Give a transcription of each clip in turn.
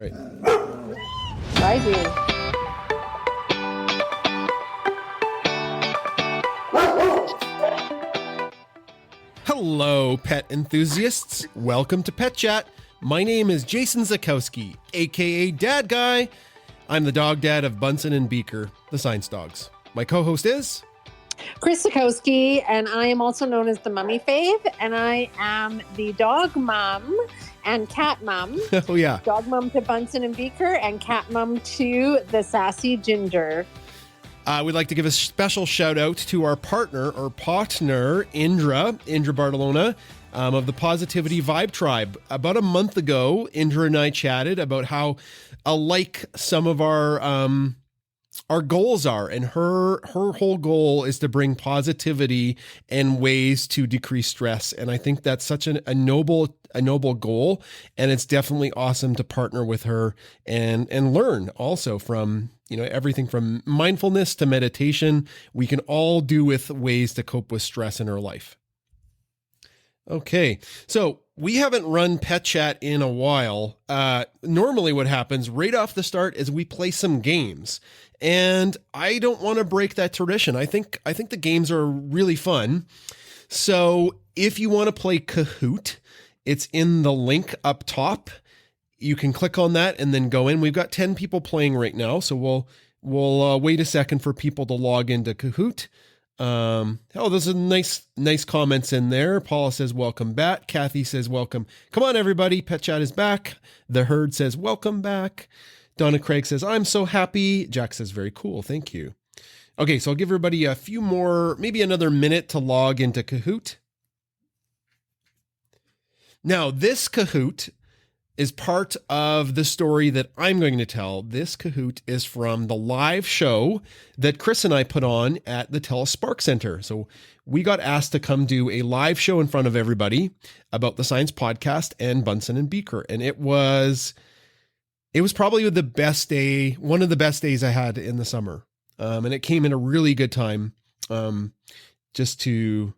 Right. I do. Hello, pet enthusiasts. Welcome to Petchat. My name is Jason Zakowski, aka Dad Guy. I'm the dog dad of Bunsen and Beaker, the science dogs. My co-host is Chris Zakowski, and I am also known as the Mummy Fave, and I am the dog mom and cat mom. Oh yeah, Dog mom to Bunsen and Beaker, and cat mom to the sassy Ginger. we'd like to give a special shout out to our partner Indra Barcelona of the Positivity Vibe Tribe. About a month ago, Indra and I chatted about how alike some of our goals are, and her whole goal is to bring positivity and ways to decrease stress. And I think that's such a noble goal, and it's definitely awesome to partner with her and learn also from, everything from mindfulness to meditation. We can all do with ways to cope with stress in our life. Okay, so we haven't run Petchat in a while. Normally what happens right off the start is we play some games. And I don't want to break that tradition. I think the games are really fun. So if you want to play Kahoot, it's in the link up top. You can click on that and then go in. We've got 10 people playing right now, so we'll wait a second for people to log into Kahoot. There's a nice comments in there. Paula says, welcome back. Kathy says, welcome. Come on, everybody. Petchat is back. The Herd says, welcome back. Donna Craig says, I'm so happy. Jack says, very cool. Thank you. Okay, so I'll give everybody a few more, maybe another minute to log into Kahoot. Now, this Kahoot is part of the story that I'm going to tell. This Kahoot is from the live show that Chris and I put on at the TELUS Spark Center. So we got asked to come do a live show in front of everybody about the Science Podcast and Bunsen and Beaker. And it was probably the best day, one of the best days I had in the summer. And it came in a really good time just to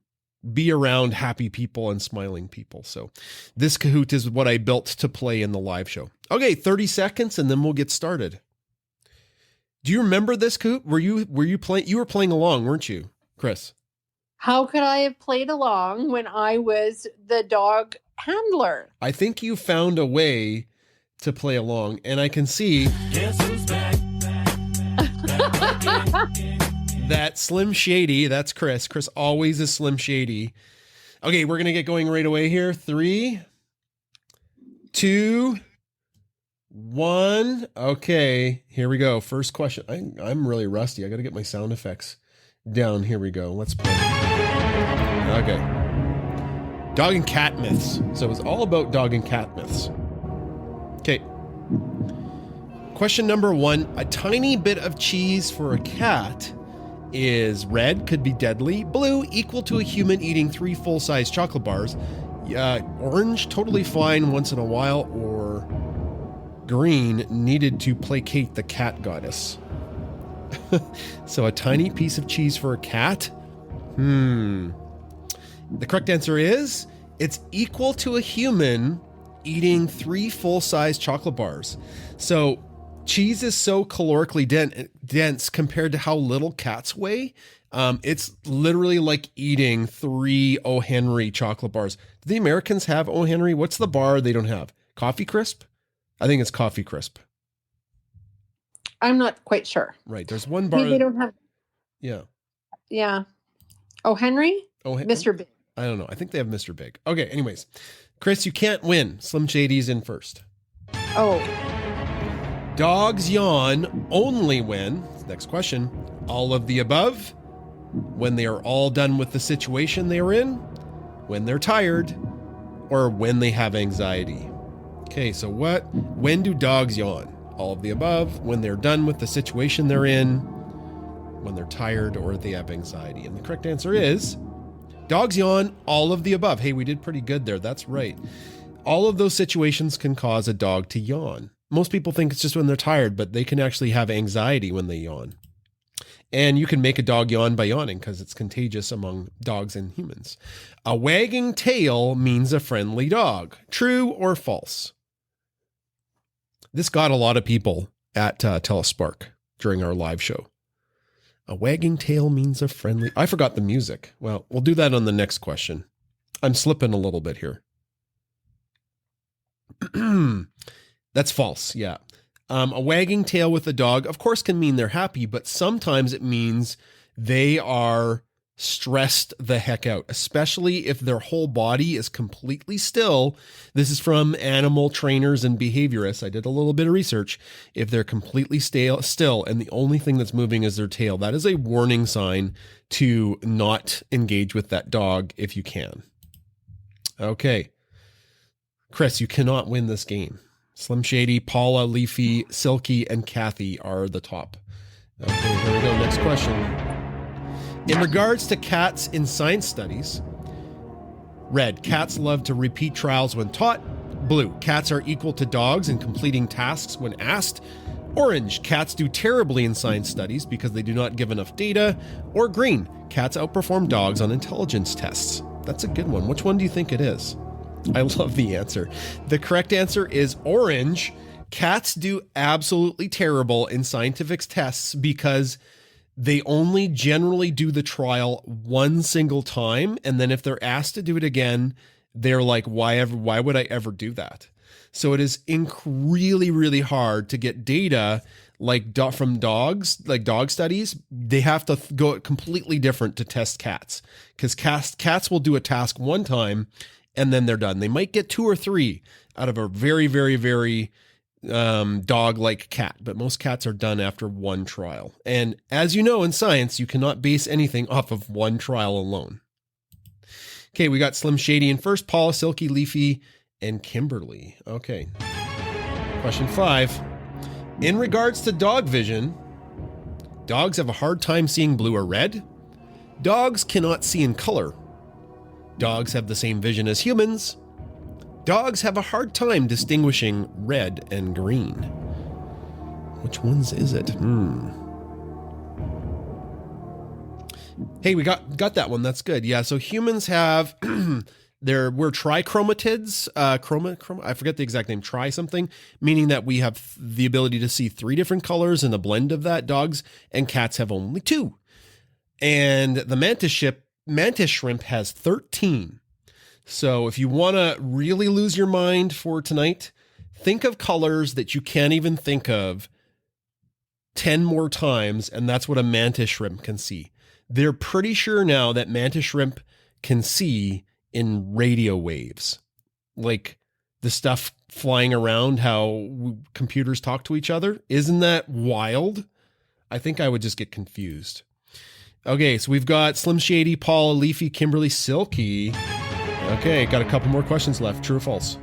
be around happy people and smiling people. So this Kahoot is what I built to play in the live show. Okay, 30 seconds and then we'll get started. Do you remember this Kahoot? Were you playing? You were playing along, weren't you, Chris? How could I have played along when I was the dog handler? I think you found a way to play along, and I can see that Slim Shady. That's Chris. Chris always is Slim Shady. Okay, we're going to get going right away here. 3, 2, 1. Okay, here we go. First question. I'm really rusty. I got to get my sound effects down. Here we go. Let's play. Okay. Dog and cat myths. So it's all about dog and cat myths. Okay. Question number 1. A tiny bit of cheese for a cat is red, could be deadly. Blue, equal to a human eating 3 full-size chocolate bars. Orange, totally fine once in a while. Or green, needed to placate the cat goddess. So a tiny piece of cheese for a cat? The correct answer is it's equal to a human eating 3 full-size chocolate bars. So cheese is so calorically dense compared to how little cats weigh. It's literally like eating 3 O. Henry chocolate bars. Do the Americans have O. Henry? What's the bar they don't have? Coffee Crisp? I think it's Coffee Crisp. I'm not quite sure. Right. There's one bar. They don't have. Yeah. Yeah. Oh, Henry? Mr. Big. I don't know. I think they have Mr. Big. Okay. Anyways, Chris, you can't win. Slim Shady's in first. Oh. Dogs yawn only when, next question, all of the above, when they are all done with the situation they are in, when they're tired, or when they have anxiety. Okay, so when do dogs yawn? All of the above, when they're done with the situation they're in, when they're tired, or they have anxiety. And the correct answer is dogs yawn all of the above. Hey, we did pretty good there. That's right. All of those situations can cause a dog to yawn. Most people think it's just when they're tired, but they can actually have anxiety when they yawn. And you can make a dog yawn by yawning because it's contagious among dogs and humans. A wagging tail means a friendly dog. True or false? This got a lot of people at Telespark during our live show. A wagging tail means a friendly... I forgot the music. Well, we'll do that on the next question. I'm slipping a little bit here. That's false, yeah. A wagging tail with a dog, of course, can mean they're happy, but sometimes it means they are stressed the heck out, especially if their whole body is completely still. This is from animal trainers and behaviorists. I did a little bit of research. If they're completely still and the only thing that's moving is their tail, that is a warning sign to not engage with that dog if you can. Okay. Chris, you cannot win this game. Slim Shady, Paula, Leafy, Silky, and Kathy are the top. Okay, here we go. Next question. In regards to cats in science studies, red, cats love to repeat trials when taught. Blue, cats are equal to dogs in completing tasks when asked. Orange, cats do terribly in science studies because they do not give enough data. Or green, cats outperform dogs on intelligence tests. That's a good one. Which one do you think it is? I love the answer. The correct answer is orange. Cats do absolutely terrible in scientific tests because they only generally do the trial one single time. And then if they're asked to do it again, they're like, why would I ever do that? So it is really, really hard to get data from dogs, like dog studies. They have to go completely different to test cats, because cats will do a task one time and then they're done. They might get 2 or 3 out of a very, very, very dog-like cat, but most cats are done after one trial. And as you know, in science, you cannot base anything off of one trial alone. Okay, we got Slim Shady in first, Paula, Silky, Leafy, and Kimberly. Okay. Question 5. In regards to dog vision, dogs have a hard time seeing blue or red. Dogs cannot see in color. Dogs have the same vision as humans. Dogs have a hard time distinguishing red and green. Which ones is it? Hey, we got that one. That's good. Yeah, so humans have we're trichromatids. I forget the exact name. Tri something, meaning that we have the ability to see 3 different colors and a blend of that. Dogs and cats have only 2. And the mantis shrimp has 13. So if you want to really lose your mind for tonight, think of colors that you can't even think of 10 more times, and that's what a mantis shrimp can see. They're pretty sure now that mantis shrimp can see in radio waves, like the stuff flying around, how computers talk to each other. Isn't that wild? I think I would just get confused. Okay, so we've got Slim Shady, Paula, Leafy, Kimberly, Silky. Okay, got a couple more questions left. True or false?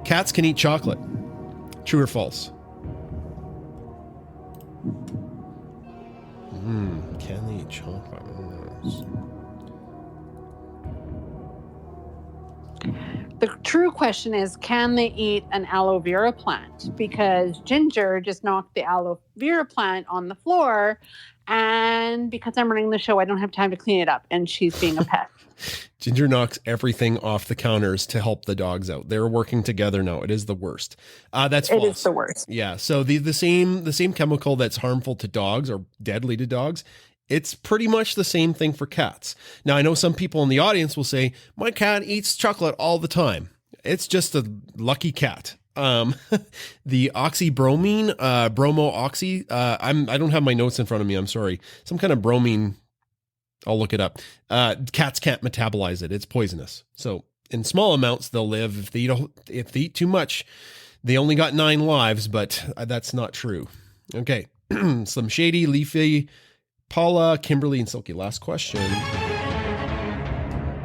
Cats can eat chocolate. True or false? Can they eat chocolate? The true question is, can they eat an aloe vera plant? Because Ginger just knocked the aloe vera plant on the floor, and because I'm running the show, I don't have time to clean it up, and she's being a pet. Ginger knocks everything off the counters to help the dogs out. They're working together now. It is the worst. That's false. It is the worst. Yeah. So the same chemical that's harmful to dogs or deadly to dogs, it's pretty much the same thing for cats. Now, I know some people in the audience will say, my cat eats chocolate all the time. It's just a lucky cat. The oxybromine, bromo-oxy, I don't have my notes in front of me. I'm sorry. Some kind of bromine. I'll look it up. Cats can't metabolize it. It's poisonous. So in small amounts, they'll live. If they eat too much, they only got 9 lives, but that's not true. Okay. Slim Shady, Leafy, Paula, Kimberly, and Silky. Last question.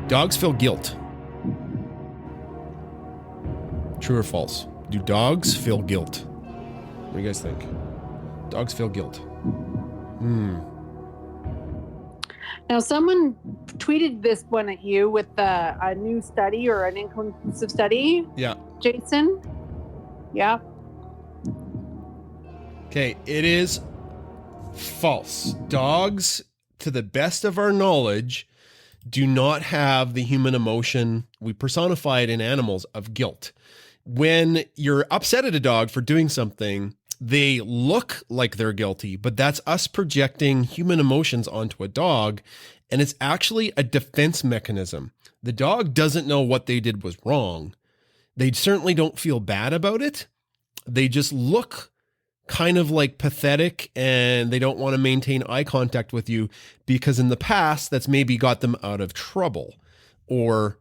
Dogs feel guilt. True or false? Do dogs feel guilt? What do you guys think? Dogs feel guilt. Now, someone tweeted this one at you with a new study or an inconclusive study. Yeah. Jason? Yeah. Okay, it is false. Dogs, to the best of our knowledge, do not have the human emotion, we personify it in animals, of guilt. when you're upset at a dog for doing something, they look like they're guilty, but that's us projecting human emotions onto a dog. And it's actually a defense mechanism. The dog doesn't know what they did was wrong. They certainly don't feel bad about it. They just look kind of like pathetic, and they don't want to maintain eye contact with you because in the past, that's maybe got them out of trouble, or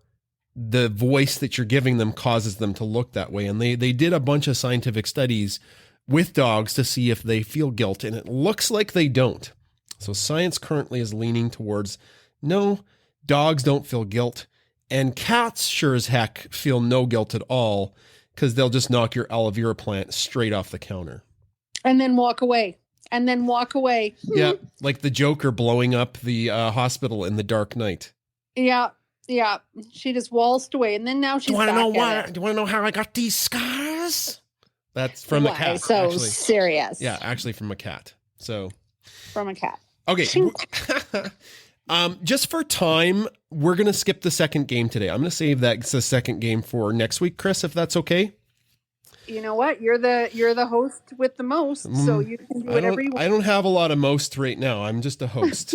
the voice that you're giving them causes them to look that way. And they did a bunch of scientific studies with dogs to see if they feel guilt, and it looks like they don't. So science currently is leaning towards, no, dogs don't feel guilt, and cats sure as heck feel no guilt at all, because they'll just knock your aloe vera plant straight off the counter. And then walk away. Yeah, like the Joker blowing up the hospital in The Dark Knight. Yeah. She just waltzed away, and then now she's back at it. Do you want to know how I got these scars? That's from a cat. So actually. Serious. Yeah, actually from a cat. So from a cat. Okay. Just for time, we're going to skip the second game today. I'm going to save that the second game for next week, Chris, if that's okay. You know what? You're the host with the most, so you can do whatever you want. I don't have a lot of most right now. I'm just a host.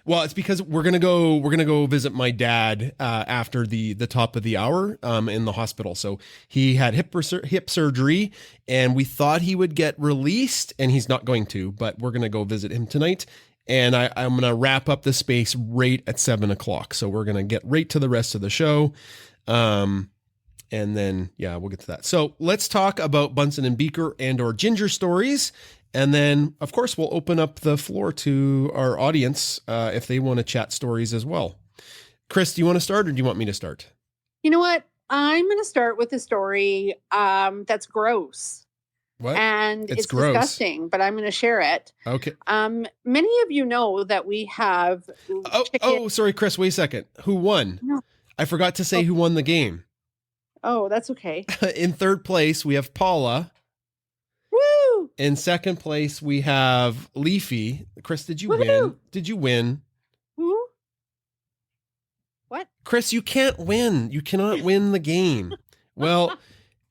Well, it's because we're gonna go visit my dad after the top of the hour in the hospital. So he had hip surgery, and we thought he would get released, and he's not going to. But we're gonna go visit him tonight, and I'm gonna wrap up the space right at 7:00. So we're gonna get right to the rest of the show. And then, yeah, we'll get to that. So let's talk about Bunsen and Beaker and/or Ginger stories. And then, of course, we'll open up the floor to our audience if they want to chat stories as well. Chris, do you want to start, or do you want me to start? You know what? I'm going to start with a story that's gross. What? And it's gross. Disgusting, but I'm going to share it. Okay. Many of you know that we have chicken. Sorry, Chris, wait a second. Who won? No. I forgot to say who won the game. Oh, that's okay. In third place, we have Paula. Woo! In second place, we have Leafy. Chris, did you Woo-hoo! win? Did you win? Who? What? Chris, you can't win. You cannot win the game. Well,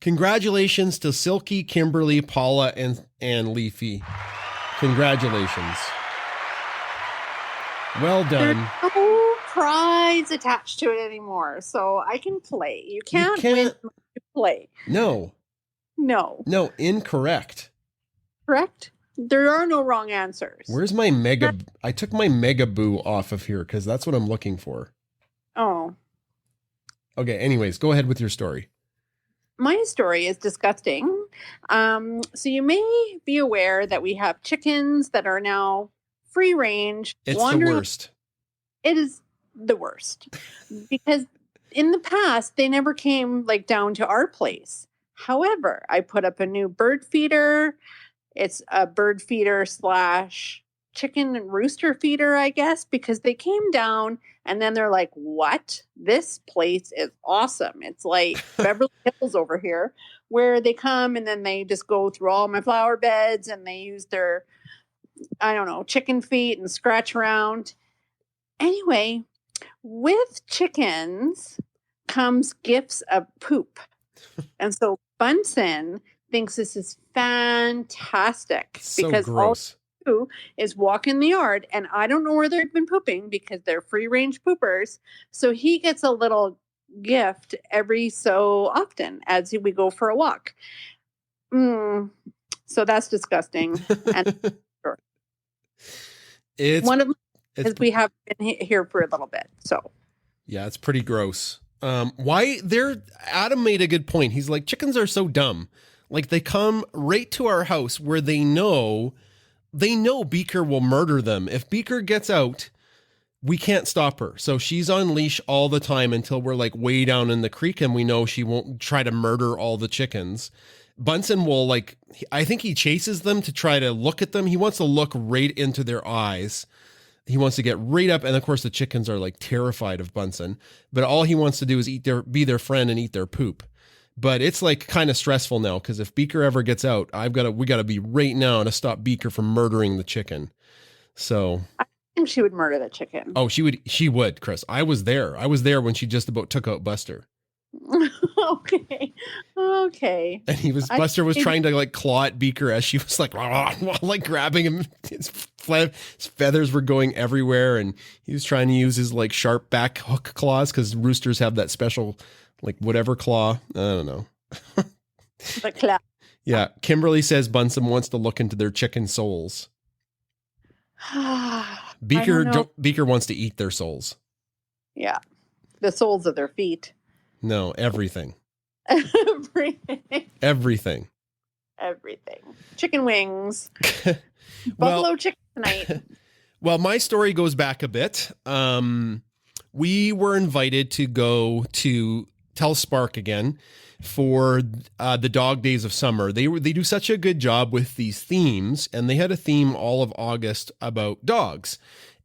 congratulations to Silky, Kimberly, Paula, and Leafy. Congratulations. Well done. There's no prize attached to it anymore, so I can play. You can't win. You play. No. No, incorrect. Correct? There are no wrong answers. Where's my mega? I took my mega boo off of here because that's what I'm looking for. Oh. Okay, anyways, go ahead with your story. My story is disgusting. So you may be aware that we have chickens that are now free range. It's the worst. It is the worst. Because in the past, they never came like down to our place. However, I put up a new bird feeder. It's a bird feeder / chicken and rooster feeder, I guess, because they came down and then they're like, what? This place is awesome. It's like Beverly Hills over here, where they come and then they just go through all my flower beds and they use their, I don't know, chicken feet and scratch around. Anyway, with chickens comes gifts of poop. And so Bunsen thinks this is fantastic because gross. All they do is walk in the yard, and I don't know where they've been pooping because they're free range poopers. So he gets a little gift every so often as we go for a walk. So that's disgusting. And one of them is we have been here for a little bit. So yeah, it's pretty gross. Adam made a good point. He's like, chickens are so dumb. Like, they come right to our house where they know Beaker will murder them. If Beaker gets out, we can't stop her. So she's on leash all the time until we're like way down in the creek and we know she won't try to murder all the chickens. Bunsen will I think he chases them to try to look at them. He wants to look right into their eyes. He wants to get right up. And of course the chickens are like terrified of Bunsen, but all he wants to do is be their friend and eat their poop. But it's like kind of stressful now because if Beaker ever gets out, we got to be right now to stop Beaker from murdering the chicken. So I think she would murder the chicken. Oh, she would, Chris. I was there when she just about took out Buster. Okay. Okay. And Buster was trying to like claw at Beaker as she was like, like grabbing him. His feathers were going everywhere, and he was trying to use his like sharp back hook claws because roosters have that special like whatever claw. I don't know. The claw. Yeah. Kimberly says Bunsen wants to look into their chicken souls. Beaker wants to eat their souls. Yeah. The soles of their feet. No, everything. Everything. Chicken wings. Buffalo chicken tonight. Well, my story goes back a bit. We were invited to go to Tell Spark again for the Dog Days of Summer. They do such a good job with these themes, and they had a theme all of August about dogs.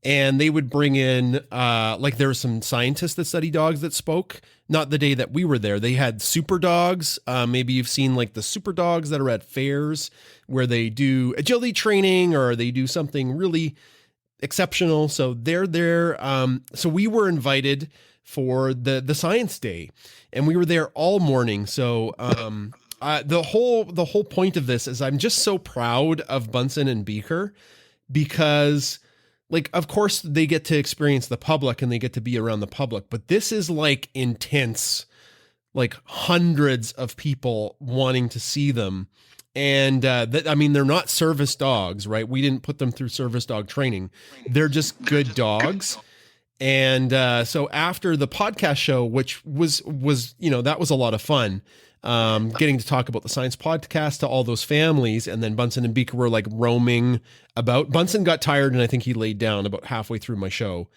And they would bring in, like there were some scientists that study dogs that spoke. Not the day that we were there. They had super dogs. Maybe you've seen like the super dogs that are at fairs where they do agility training or they do something really exceptional. So they're there. So we were invited for the science day, and we were there all morning. So the whole point of this is I'm just so proud of Bunsen and Beaker because, like, of course they get to experience the public and they get to be around the public, but this is like intense, like hundreds of people wanting to see them. And they're not service dogs, right? We didn't put them through service dog training. They're just good dogs. And so after the podcast show, which was that was a lot of fun, getting to talk about the science podcast to all those families, and then Bunsen and Beaker were like roaming about. Bunsen got tired, and I think he laid down about halfway through my show.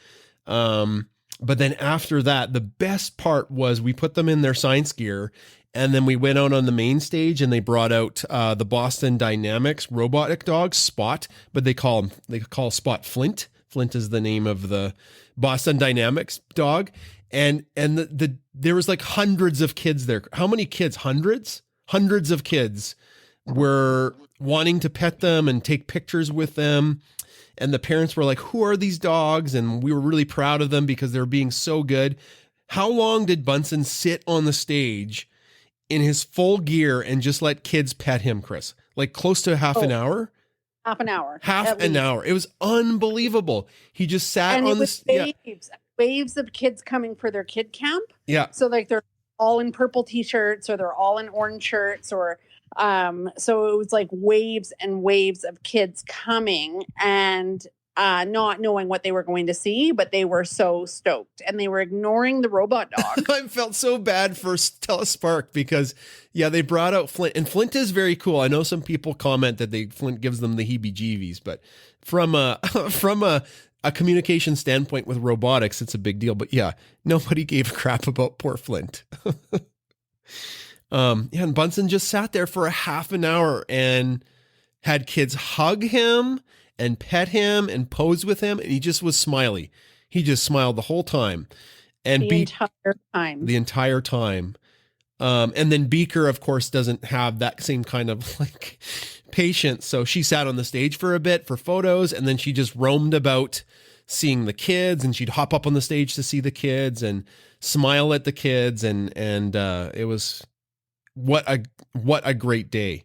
But then after that, the best part was we put them in their science gear, and then we went out on the main stage, and they brought out the Boston Dynamics robotic dog Spot, but they call Spot Flint. Flint is the name of the Boston Dynamics dog. And there was like hundreds of kids there. How many kids? Hundreds of kids were wanting to pet them and take pictures with them. And the parents were like, who are these dogs? And we were really proud of them because they were being so good. How long did Bunsen sit on the stage in his full gear and just let kids pet him, Chris? Like close to half an hour? Half an hour. Half an hour. It was unbelievable. He just sat on the waves of kids coming for their kid camp. Yeah. So like they're all in purple t-shirts or they're all in orange shirts or so it was like waves and waves of kids coming and not knowing what they were going to see, but they were so stoked and they were ignoring the robot dog. I felt so bad for Telespark because they brought out Flint, and Flint is very cool. I know some people comment that Flint gives them the heebie-jeebies, but from a communication standpoint with robotics, it's a big deal. But nobody gave a crap about poor Flint. And Bunsen just sat there for a half an hour and had kids hug him and pet him and pose with him, and he just was smiley. He just smiled the whole time. And the entire time. And then Beaker, of course, doesn't have that same kind of like patience. So she sat on the stage for a bit for photos, and then she just roamed about seeing the kids, and she'd hop up on the stage to see the kids and smile at the kids. And it was what a great day.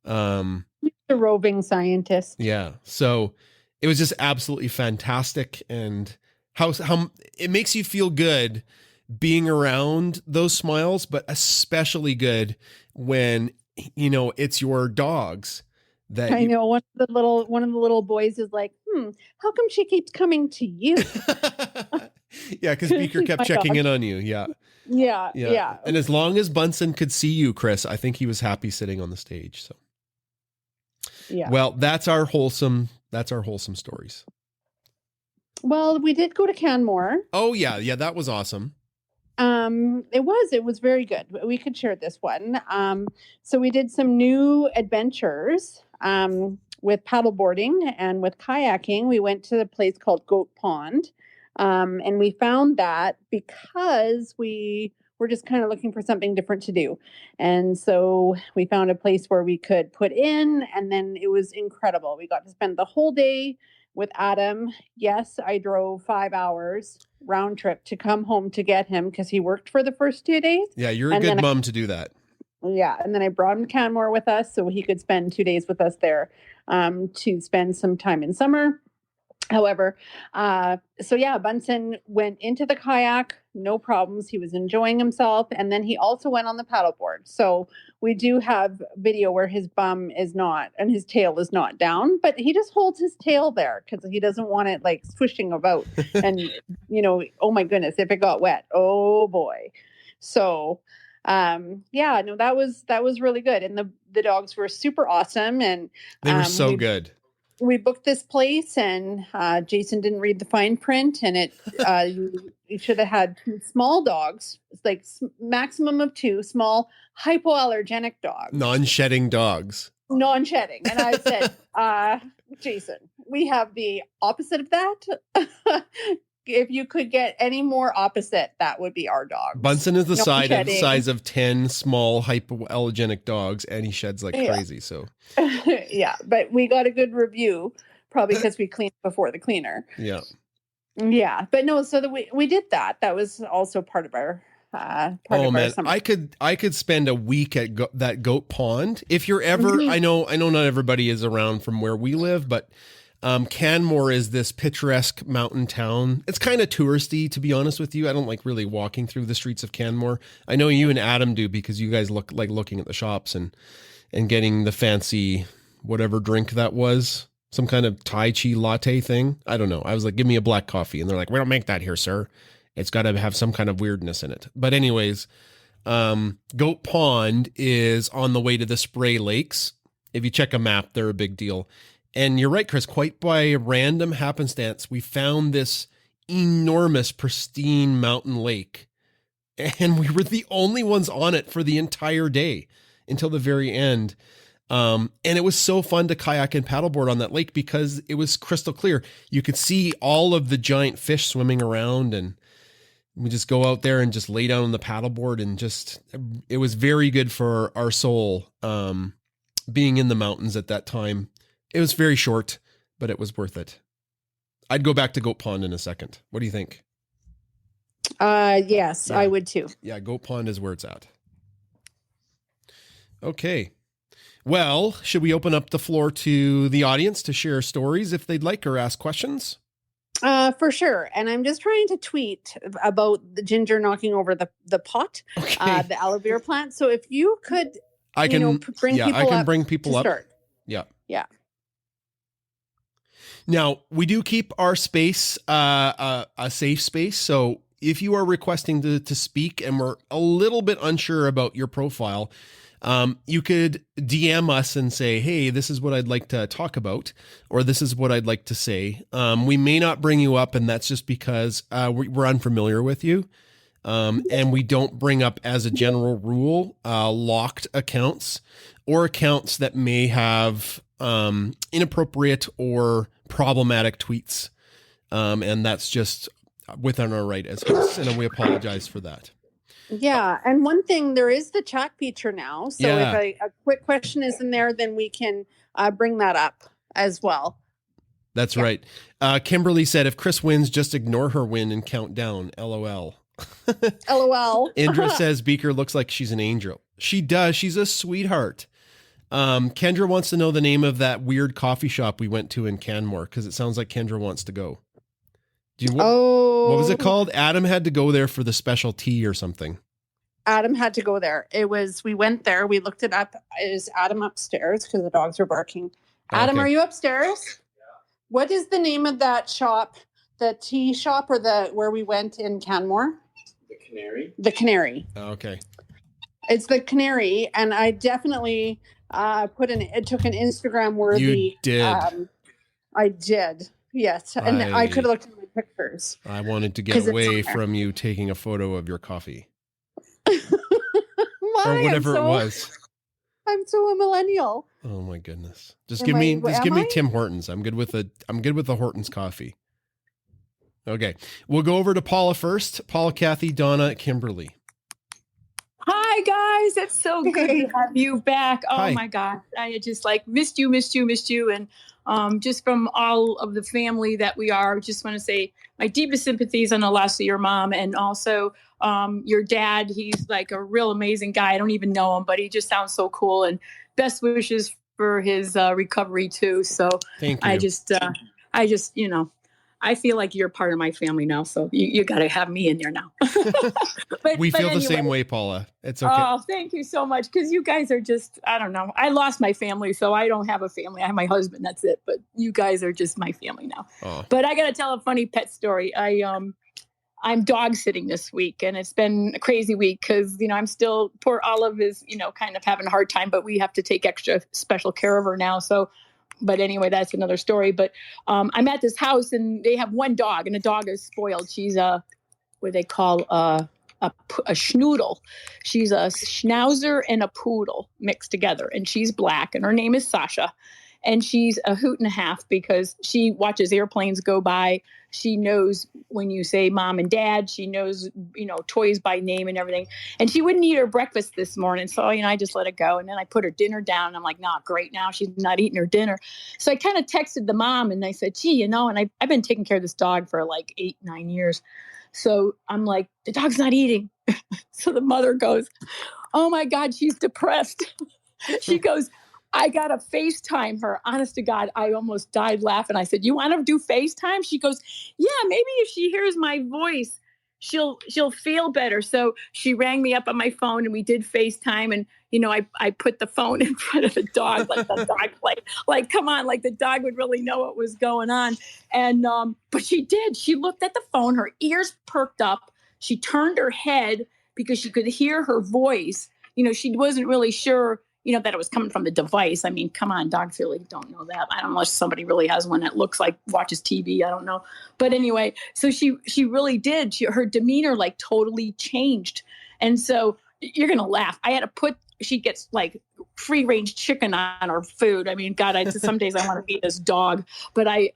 The roving scientist. Yeah. So it was just absolutely fantastic. And how it makes you feel good being around those smiles, but especially good when, it's your dogs that I know one of the little boys is like, how come she keeps coming to you? Yeah. Cause Beaker kept checking in on you. Yeah. Yeah. And as long as Bunsen could see you, Chris, I think he was happy sitting on the stage. So. Yeah. Well, that's our wholesome stories. Well, we did go to Canmore. Oh yeah, that was awesome. It was very good. We could share this one. So we did some new adventures with paddleboarding and with kayaking. We went to a place called Goat Pond. And we found that because we were just kind of looking for something different to do. And so we found a place where we could put in, and then it was incredible. We got to spend the whole day with Adam. Yes, I drove 5 hours round trip to come home to get him because he worked for the first 2 days. Yeah, you're a good mom to do that. Yeah, and then I brought him to Canmore with us so he could spend 2 days with us there to spend some time in summer. However, so yeah, Bunsen went into the kayak, no problems. He was enjoying himself. And then he also went on the paddleboard. So we do have video where his bum is not and his tail is not down, but he just holds his tail there because he doesn't want it like swishing about. And, oh my goodness, if it got wet, oh boy. So yeah, no, that was really good. And the dogs were super awesome. And they were so good. We booked this place and Jason didn't read the fine print and you should have had 2 small dogs. It's like maximum of 2 small hypoallergenic dogs. Non-shedding dogs. Non-shedding. And I said, Jason, we have the opposite of that. If you could get any more opposite, that would be our dog. Bunsen is the size of 10 small hypoallergenic dogs, and he sheds like crazy. So, yeah, but we got a good review, probably because we cleaned before the cleaner. Yeah, yeah, but no. So we did that. That was also part of our. Our summer. I could spend a week at that goat pond if you're ever. I know not everybody is around from where we live, but. Canmore is this picturesque mountain town. It's kind of touristy, to be honest with you. I don't like really walking through the streets of Canmore. I know you and Adam do because you guys look like looking at the shops and getting the fancy whatever drink that was. Some kind of Tai Chi latte thing. I don't know. I was like, give me a black coffee. And they're like, we don't make that here, sir. It's got to have some kind of weirdness in it. But anyways, Goat Pond is on the way to the Spray Lakes. If you check a map, they're a big deal. And you're right, Chris, quite by random happenstance, we found this enormous, pristine mountain lake. And we were the only ones on it for the entire day until the very end. And it was so fun to kayak and paddleboard on that lake because it was crystal clear. You could see all of the giant fish swimming around, and we just go out there and just lay down on the paddleboard and it was very good for our soul being in the mountains at that time. It was very short, but it was worth it. I'd go back to Goat Pond in a second. What do you think? Yes, yeah. I would too. Yeah, Goat Pond is where it's at. Okay. Well, should we open up the floor to the audience to share stories if they'd like or ask questions? For sure. And I'm just trying to tweet about the ginger knocking over the pot, the aloe vera plant. So if you could, bring people up. Start. Yeah. Yeah. Now, we do keep our space a safe space. So if you are requesting to speak and we're a little bit unsure about your profile, you could DM us and say, hey, this is what I'd like to talk about, or this is what I'd like to say. We may not bring you up, and that's just because we're unfamiliar with you. And we don't bring up, as a general rule, locked accounts or accounts that may have inappropriate or problematic tweets. And that's just within our right as hosts, and we apologize for that. Yeah. And one thing, there is the chat feature now. So if a quick question is in there, then we can bring that up as well. That's right. Kimberly said, if Chris wins, just ignore her win and count down. LOL. LOL. Indra says Beaker looks like she's an angel. She does. She's a sweetheart. Kendra wants to know the name of that weird coffee shop we went to in Canmore, because it sounds like Kendra wants to go. What was it called? Adam had to go there for the special tea or something. Adam had to go there. We went there. We looked it up. Is Adam upstairs? Because the dogs are barking. Adam, okay. Are you upstairs? Yeah. What is the name of that shop? The tea shop or where we went in Canmore? The Canary. The Canary. Okay. It's the Canary, and I definitely took an Instagram worthy. You did. I did. Yes, and I could have looked at my pictures. I wanted to get away from you taking a photo of your coffee. Or whatever it was. I'm so a millennial. Oh my goodness! Just give me Tim Hortons. I'm good with the Hortons coffee. Okay, we'll go over to Paula first. Paula, Kathy, Donna, Kimberly. Hi guys, it's so good to have you back. Oh Hi. My God, I had just missed you, and just from all of the family that we are. Just want to say my deepest sympathies on the loss of your mom, and also your dad. He's like a real amazing guy. I don't even know him, but he just sounds so cool, and best wishes for his recovery too. So Thank you. I just, I feel like you're part of my family now, so you got to have me in there now. We feel the same way, Paula. It's okay. Oh, thank you so much. Because you guys are just, I don't know. I lost my family, so I don't have a family. I have my husband. That's it. But you guys are just my family now. Oh. But I got to tell a funny pet story. I'm dog sitting this week, and it's been a crazy week because, I'm still, poor Olive is, kind of having a hard time, but we have to take extra special care of her now. So, but anyway, that's another story. But I'm at this house, and they have one dog, and the dog is spoiled. She's what they call a schnoodle. She's a schnauzer and a poodle mixed together, and she's black, and her name is Sasha. And she's a hoot and a half because she watches airplanes go by. She knows when you say mom and dad. She knows, toys by name and everything. And she wouldn't eat her breakfast this morning. So, I just let it go. And then I put her dinner down. I'm like, nah, great. Now she's not eating her dinner. So I kind of texted the mom and I said, gee, and I've been taking care of this dog for like 8-9 years. So I'm like, the dog's not eating. So the mother goes, oh my God, she's depressed. She goes, I got to FaceTime her. Honest to God, I almost died laughing. I said, you want to do FaceTime? She goes, yeah, maybe if she hears my voice, she'll feel better. So she rang me up on my phone and we did FaceTime. And, I put the phone in front of the dog, like the dog played. Like, come on, like the dog would really know what was going on. And, but she did. She looked at the phone, her ears perked up. She turned her head because she could hear her voice. She wasn't really sure that it was coming from the device. I mean, come on, dogs really don't know that. I don't know if somebody really has one that looks like watches TV. I don't know. But anyway, so she really did. Her demeanor like totally changed. And so you're going to laugh. I had to she gets like free range chicken on her food. I mean, God, some days I want to be this dog, but I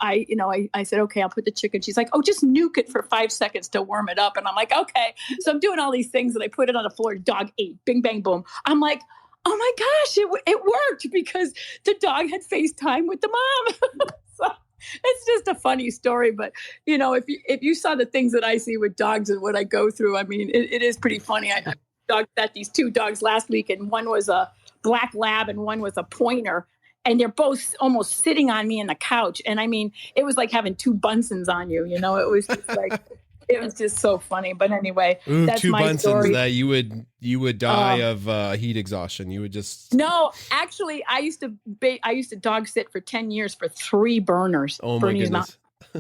said, okay, I'll put the chicken. She's like, oh, just nuke it for 5 seconds to warm it up. And I'm like, okay. So I'm doing all these things and I put it on the floor. Dog ate, bing, bang, boom. I'm like, oh my gosh, it worked because the dog had FaceTime with the mom. So it's just a funny story. But, if you saw the things that I see with dogs and what I go through, I mean, it is pretty funny. I got these 2 dogs last week, and one was a black lab and one was a pointer. And they're both almost sitting on me in the couch. And I mean, it was like having 2 Bunsens on you, it was just like... It was just so funny. But anyway, that's 2 my Bunsens story. that you would die of heat exhaustion. You would just... No, actually, I used to dog sit for 10 years for 3 burners. Oh my goodness.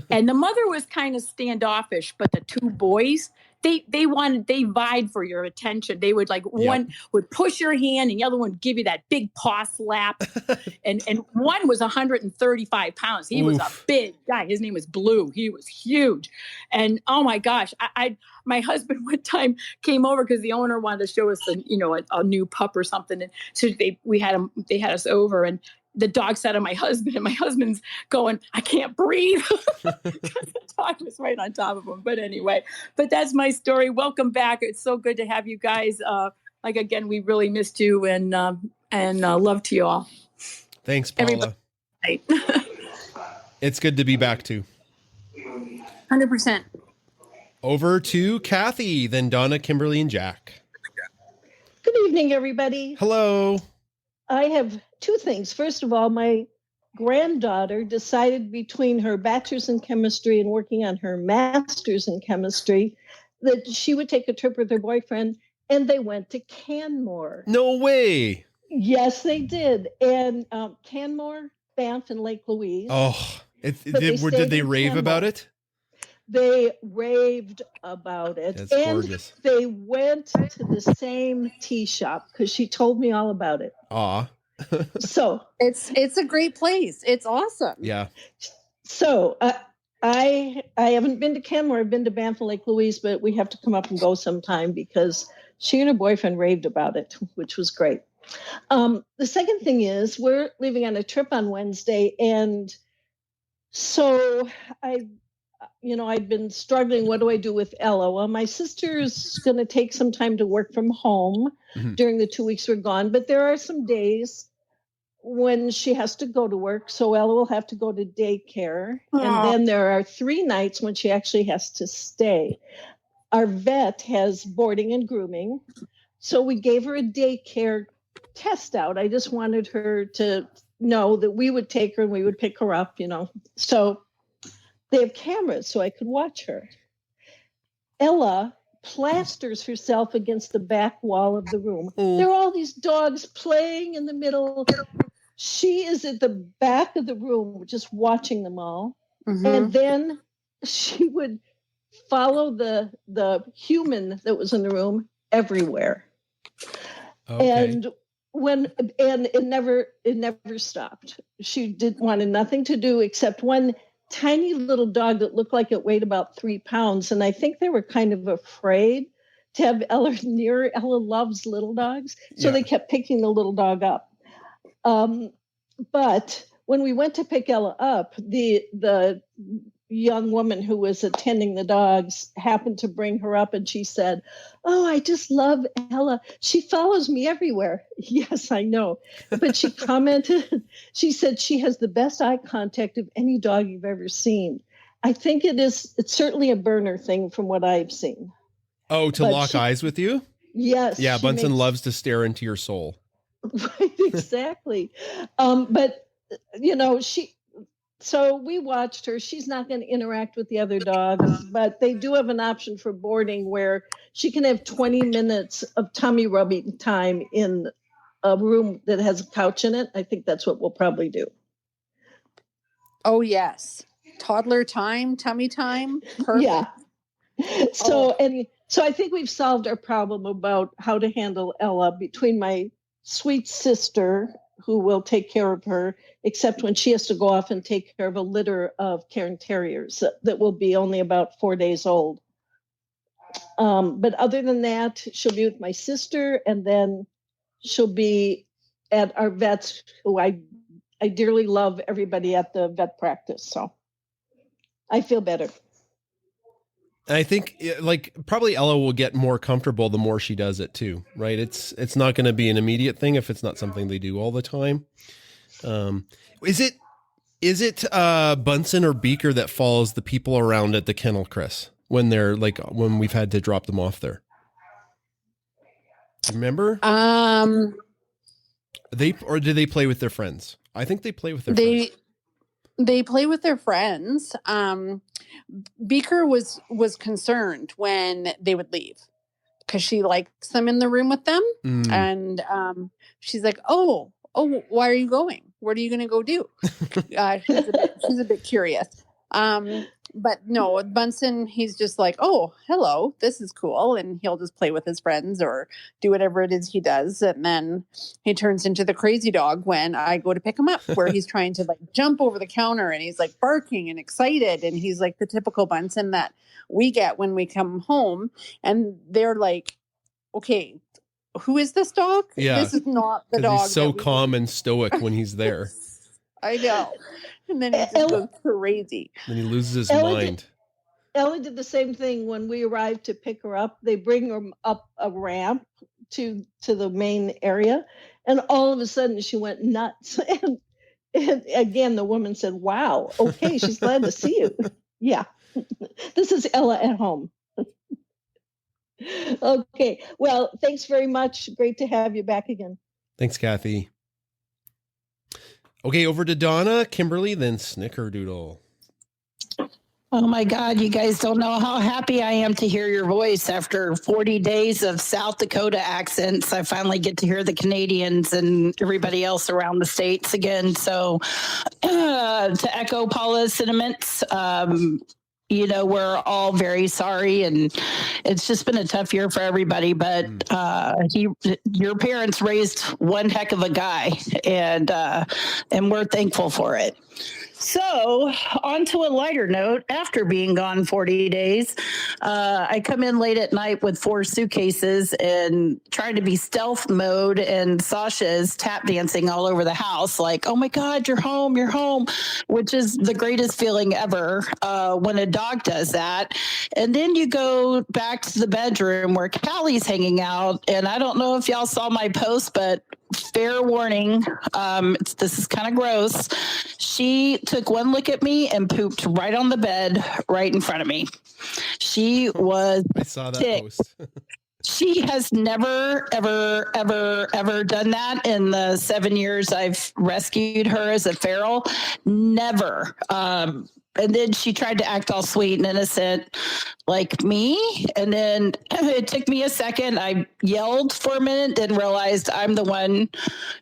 And the mother was kind of standoffish, but the 2 boys, they vied for your attention. They would one would push your hand and the other one would give you that big paw slap. and one was 135 pounds. He was a big guy. His name was Blue. He was huge. And oh my gosh, my husband one time came over because the owner wanted to show us a new pup or something. And so they had us over, and the dog sat on my husband, and my husband's going, I can't breathe. The dog was right on top of him. But anyway, that's my story. Welcome back. It's so good to have you guys. Again, we really missed you, and love to you all. Thanks, Paula. It's good to be back too. 100%. Over to Kathy, then Donna, Kimberly, and Jack. Good evening, everybody. Hello. I have 2 things. First of all, my granddaughter decided between her bachelor's in chemistry and working on her master's in chemistry that she would take a trip with her boyfriend, and they went to Canmore. No way. Yes, they did. And Canmore, Banff, and Lake Louise. Oh, did they rave about it? They raved about it. That's and gorgeous. They went to the same tea shop because she told me all about it. Aw. So it's a great place. It's awesome. Yeah. So I haven't been to Canmore. I've been to Banff and Lake Louise, but we have to come up and go sometime because she and her boyfriend raved about it, which was great. The second thing is we're leaving on a trip on Wednesday, and so I'd been struggling. What do I do with Ella? Well, my sister's going to take some time to work from home during the 2 weeks we're gone, but there are some days when she has to go to work. So Ella will have to go to daycare. Aw. And then there are 3 nights when she actually has to stay. Our vet has boarding and grooming. So we gave her a daycare test out. I just wanted her to know that we would take her and we would pick her up, So they have cameras so I could watch her. Ella plasters herself against the back wall of the room. There are all these dogs playing in the middle. She is at the back of the room just watching them all. Mm-hmm. And then she would follow the human that was in the room everywhere. Okay. And it never stopped. She wanted nothing to do except one tiny little dog that looked like it weighed about 3 pounds. And I think they were kind of afraid to have Ella near. Ella loves little dogs. So they kept picking the little dog up. But when we went to pick Ella up, the young woman who was attending the dogs happened to bring her up, and she said, "Oh, I just love Ella. She follows me everywhere." Yes, I know. But she commented, she said she has the best eye contact of any dog you've ever seen. I think it's certainly a burner thing from what I've seen. Oh, to lock eyes with you? Yes. Yeah, Bunsen loves to stare into your soul. Right, exactly. But, so we watched her. She's not going to interact with the other dogs, but they do have an option for boarding where she can have 20 minutes of tummy rubbing time in a room that has a couch in it. I think that's what we'll probably do. Oh, yes. Toddler time, tummy time. Perfect. Yeah. So I think we've solved our problem about how to handle Ella between my sweet sister, who will take care of her, except when she has to go off and take care of a litter of Cairn Terriers that will be only about 4 days old. But other than that, she'll be with my sister, and then she'll be at our vets, who I dearly love everybody at the vet practice. So I feel better. And I think probably Ella will get more comfortable the more she does it too, right? It's not going to be an immediate thing if it's not something they do all the time. Is it Bunsen or Beaker that follows the people around at the kennel, Chris, when we've had to drop them off there? Remember? Do they play with their friends? I think they play with their friends. They play with their friends. Beaker was concerned when they would leave because she likes them in the room with them. And she's like, oh, why are you going? What are you going to go do? She's a bit curious. But no, Bunsen, he's just like, oh, hello, this is cool. And he'll just play with his friends or do whatever it is he does. And then he turns into the crazy dog when I go to pick him up, where he's trying to jump over the counter and he's barking and excited. And he's the typical Bunsen that we get when we come home. And they're like, okay, who is this dog? Yeah. This is not the dog. He's so calm and stoic when he's there. I know. And then he just goes crazy. Then he loses his mind. Ella did the same thing when we arrived to pick her up. They bring her up a ramp to the main area. And all of a sudden she went nuts. And again, the woman said, wow, okay, she's glad to see you. Yeah. This is Ella at home. Okay. Well, thanks very much. Great to have you back again. Thanks, Kathy. Okay, over to Donna, Kimberly, then Snickerdoodle. Oh my God, you guys don't know how happy I am to hear your voice after 40 days of South Dakota accents. I finally get to hear the Canadians and everybody else around the States again. So to echo Paula's sentiments, we're all very sorry, and it's just been a tough year for everybody. But your parents raised one heck of a guy, and we're thankful for it. So on to a lighter note, after being gone 40 days, I come in late at night with 4 suitcases and trying to be stealth mode, and Sasha is tap dancing all over the house like, oh my God, you're home, which is the greatest feeling ever when a dog does that. And then you go back to the bedroom where Callie's hanging out, and I don't know if y'all saw my post, but fair warning, this is kind of gross. She took one look at me and pooped right on the bed, right in front of me. She was I saw that sick. post. She has never, ever, ever, ever done that in the 7 years I've rescued her as a feral. Never. And then she tried to act all sweet and innocent like me. And then it took me a second. I yelled for a minute and realized I'm the one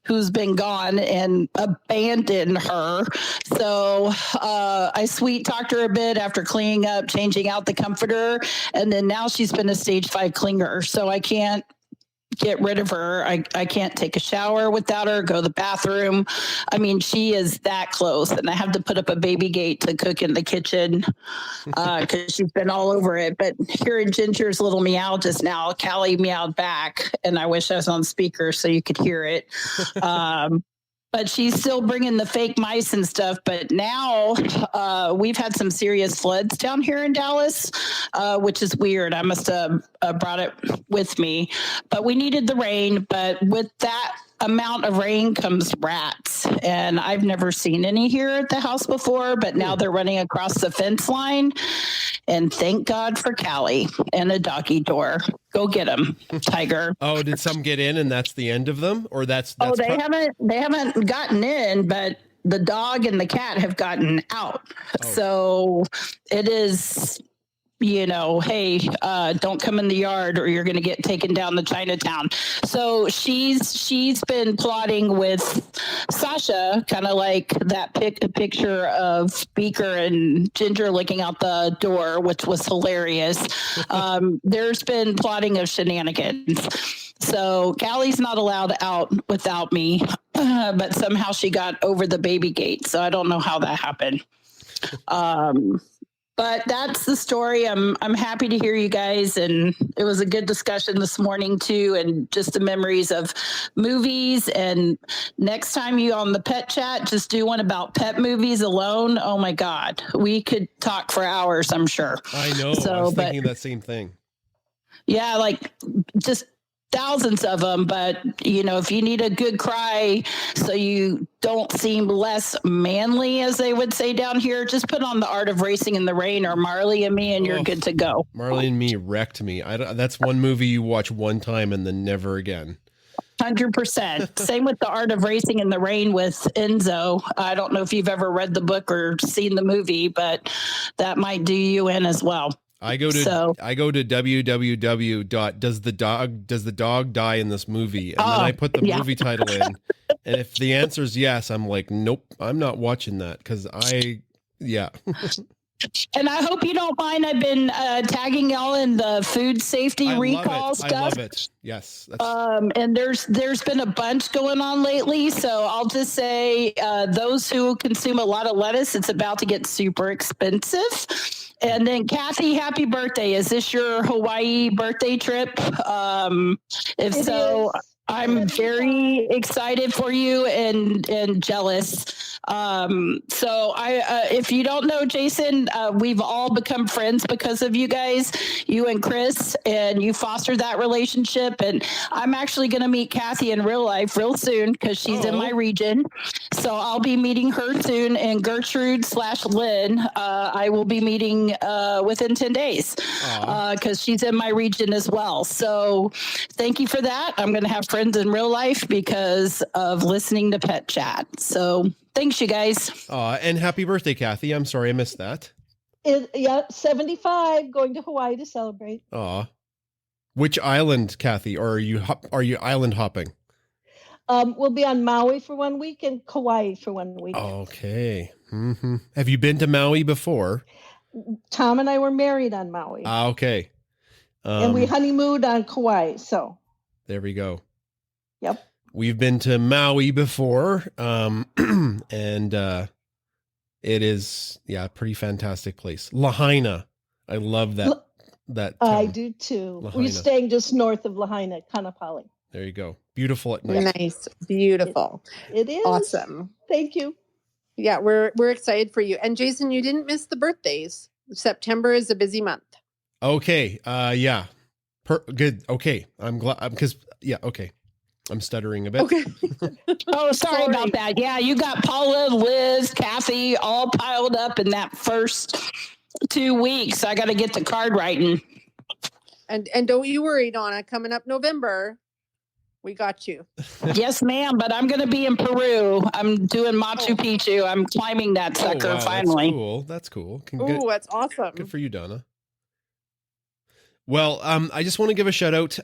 who's been gone and abandoned her. So I sweet talked her a bit after cleaning up, changing out the comforter. And then now she's been a stage 5 clinger. So I can't get rid of her. I can't take a shower without her, go to the bathroom. I mean, she is that close, and I have to put up a baby gate to cook in the kitchen because she's been all over it. But hearing Ginger's little meow just now, Callie meowed back, and I wish I was on speaker so you could hear it. But she's still bringing the fake mice and stuff. But now we've had some serious floods down here in Dallas, which is weird. I must have brought it with me. But we needed the rain. But with that amount of rain comes rats. And I've never seen any here at the house before. But now they're running across the fence line. And thank God for Callie and a doggy door. Go get them, Tiger. Oh, did some get in and that's the end of them? Or that's they haven't gotten in, but the dog and the cat have gotten out. Oh. So it is, hey, don't come in the yard or you're going to get taken down to Chinatown. So she's been plotting with Sasha, kind of like that picture of Beaker and Ginger looking out the door, which was hilarious. There's been plotting of shenanigans. So Callie's not allowed out without me, but somehow she got over the baby gate. So I don't know how that happened. But that's the story. I'm happy to hear you guys, and it was a good discussion this morning too, and just the memories of movies. And next time you on the Pet Chat, just do one about pet movies alone. Oh my God, we could talk for hours, I'm sure. I know. So, I was thinking that same thing. Yeah, like just thousands of them, but if you need a good cry so you don't seem less manly, as they would say down here, just put on The Art of Racing in the Rain or Marley and Me and you're good to go. Marley and Me wrecked me. That's one movie you watch one time and then never again. 100%. Same with The Art of Racing in the Rain with Enzo. I don't know if you've ever read the book or seen the movie, but that might do you in as well. I go to www. Does the dog die in this movie? And then I put the movie title in. And if the answer is yes, I'm like, nope, I'm not watching that because And I hope you don't mind. I've been tagging y'all in the food safety recall stuff. I love it. Yes. And there's been a bunch going on lately. So I'll just say those who consume a lot of lettuce, it's about to get super expensive. And then Kathy, happy birthday. Is this your Hawaii birthday trip? If so, I'm very excited for you and jealous. So if you don't know Jason, we've all become friends because of you guys, you and Chris, and you fostered that relationship. And I'm actually going to meet Kathy in real life real soon because she's in my region. So I'll be meeting her soon. And Gertrude/Lynn, I will be meeting within 10 days because she's in my region as well. So thank you for that. I'm going to have friends in real life because of listening to Pet Chat. So thanks, you guys. And happy birthday, Kathy. I'm sorry I missed that. 75, going to Hawaii to celebrate. Which island, Kathy? Or are you island hopping? We'll be on Maui for 1 week and Kauai for 1 week. Okay. Mm-hmm. Have you been to Maui before? Tom and I were married on Maui. Okay. And we honeymooned on Kauai. So there we go. Yep. We've been to Maui before, and it is a pretty fantastic place. Lahaina, I love that. That I do too. Lahaina. We're staying just north of Lahaina, Kanapali. There you go. Beautiful at night. Nice, beautiful. It is awesome. Thank you. Yeah, we're excited for you. And Jason, you didn't miss the birthdays. September is a busy month. Okay. Yeah. Good. Okay. I'm glad because okay. I'm stuttering a bit. Okay. Oh, sorry Sorry. about that. Yeah, you got Paula, Liz, Kathy all piled up in that first 2 weeks. I got to get the card writing. And don't you worry, Donna. Coming up November, we got you. Yes, ma'am. But I'm going to be in Peru. I'm doing Machu Picchu. I'm climbing that sucker finally. That's cool. Oh, that's awesome. Good for you, Donna. Well, I just want to give a shout out.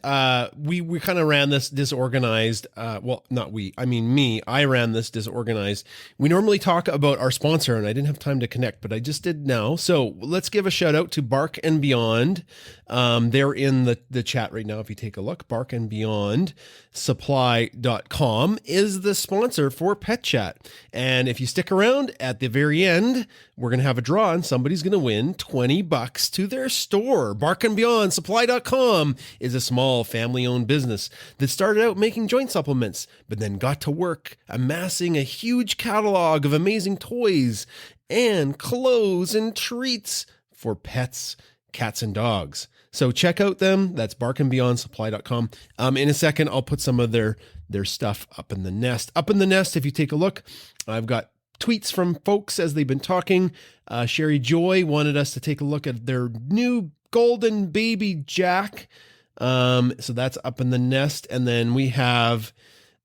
We kind of ran this disorganized. Well, not we. I mean me. I ran this disorganized. We normally talk about our sponsor, and I didn't have time to connect, but I just did now. So let's give a shout out to Bark and Beyond. They're in the chat right now. If you take a look, BarkandBeyondSupply.com is the sponsor for Petchat. And if you stick around at the very end, we're going to have a draw and somebody's going to win $20 to their store. BarkandBeyondSupply.com is a small family-owned business that started out making joint supplements, but then got to work amassing a huge catalog of amazing toys and clothes and treats for pets, cats, and dogs. So check out them. That's BarkandBeyondSupply.com. In a second, I'll put some of their stuff up in the nest. Up in the nest, if you take a look, I've got tweets from folks as they've been talking. Sherry Joy wanted us to take a look at their new golden baby Jack. So that's up in the nest. And then we have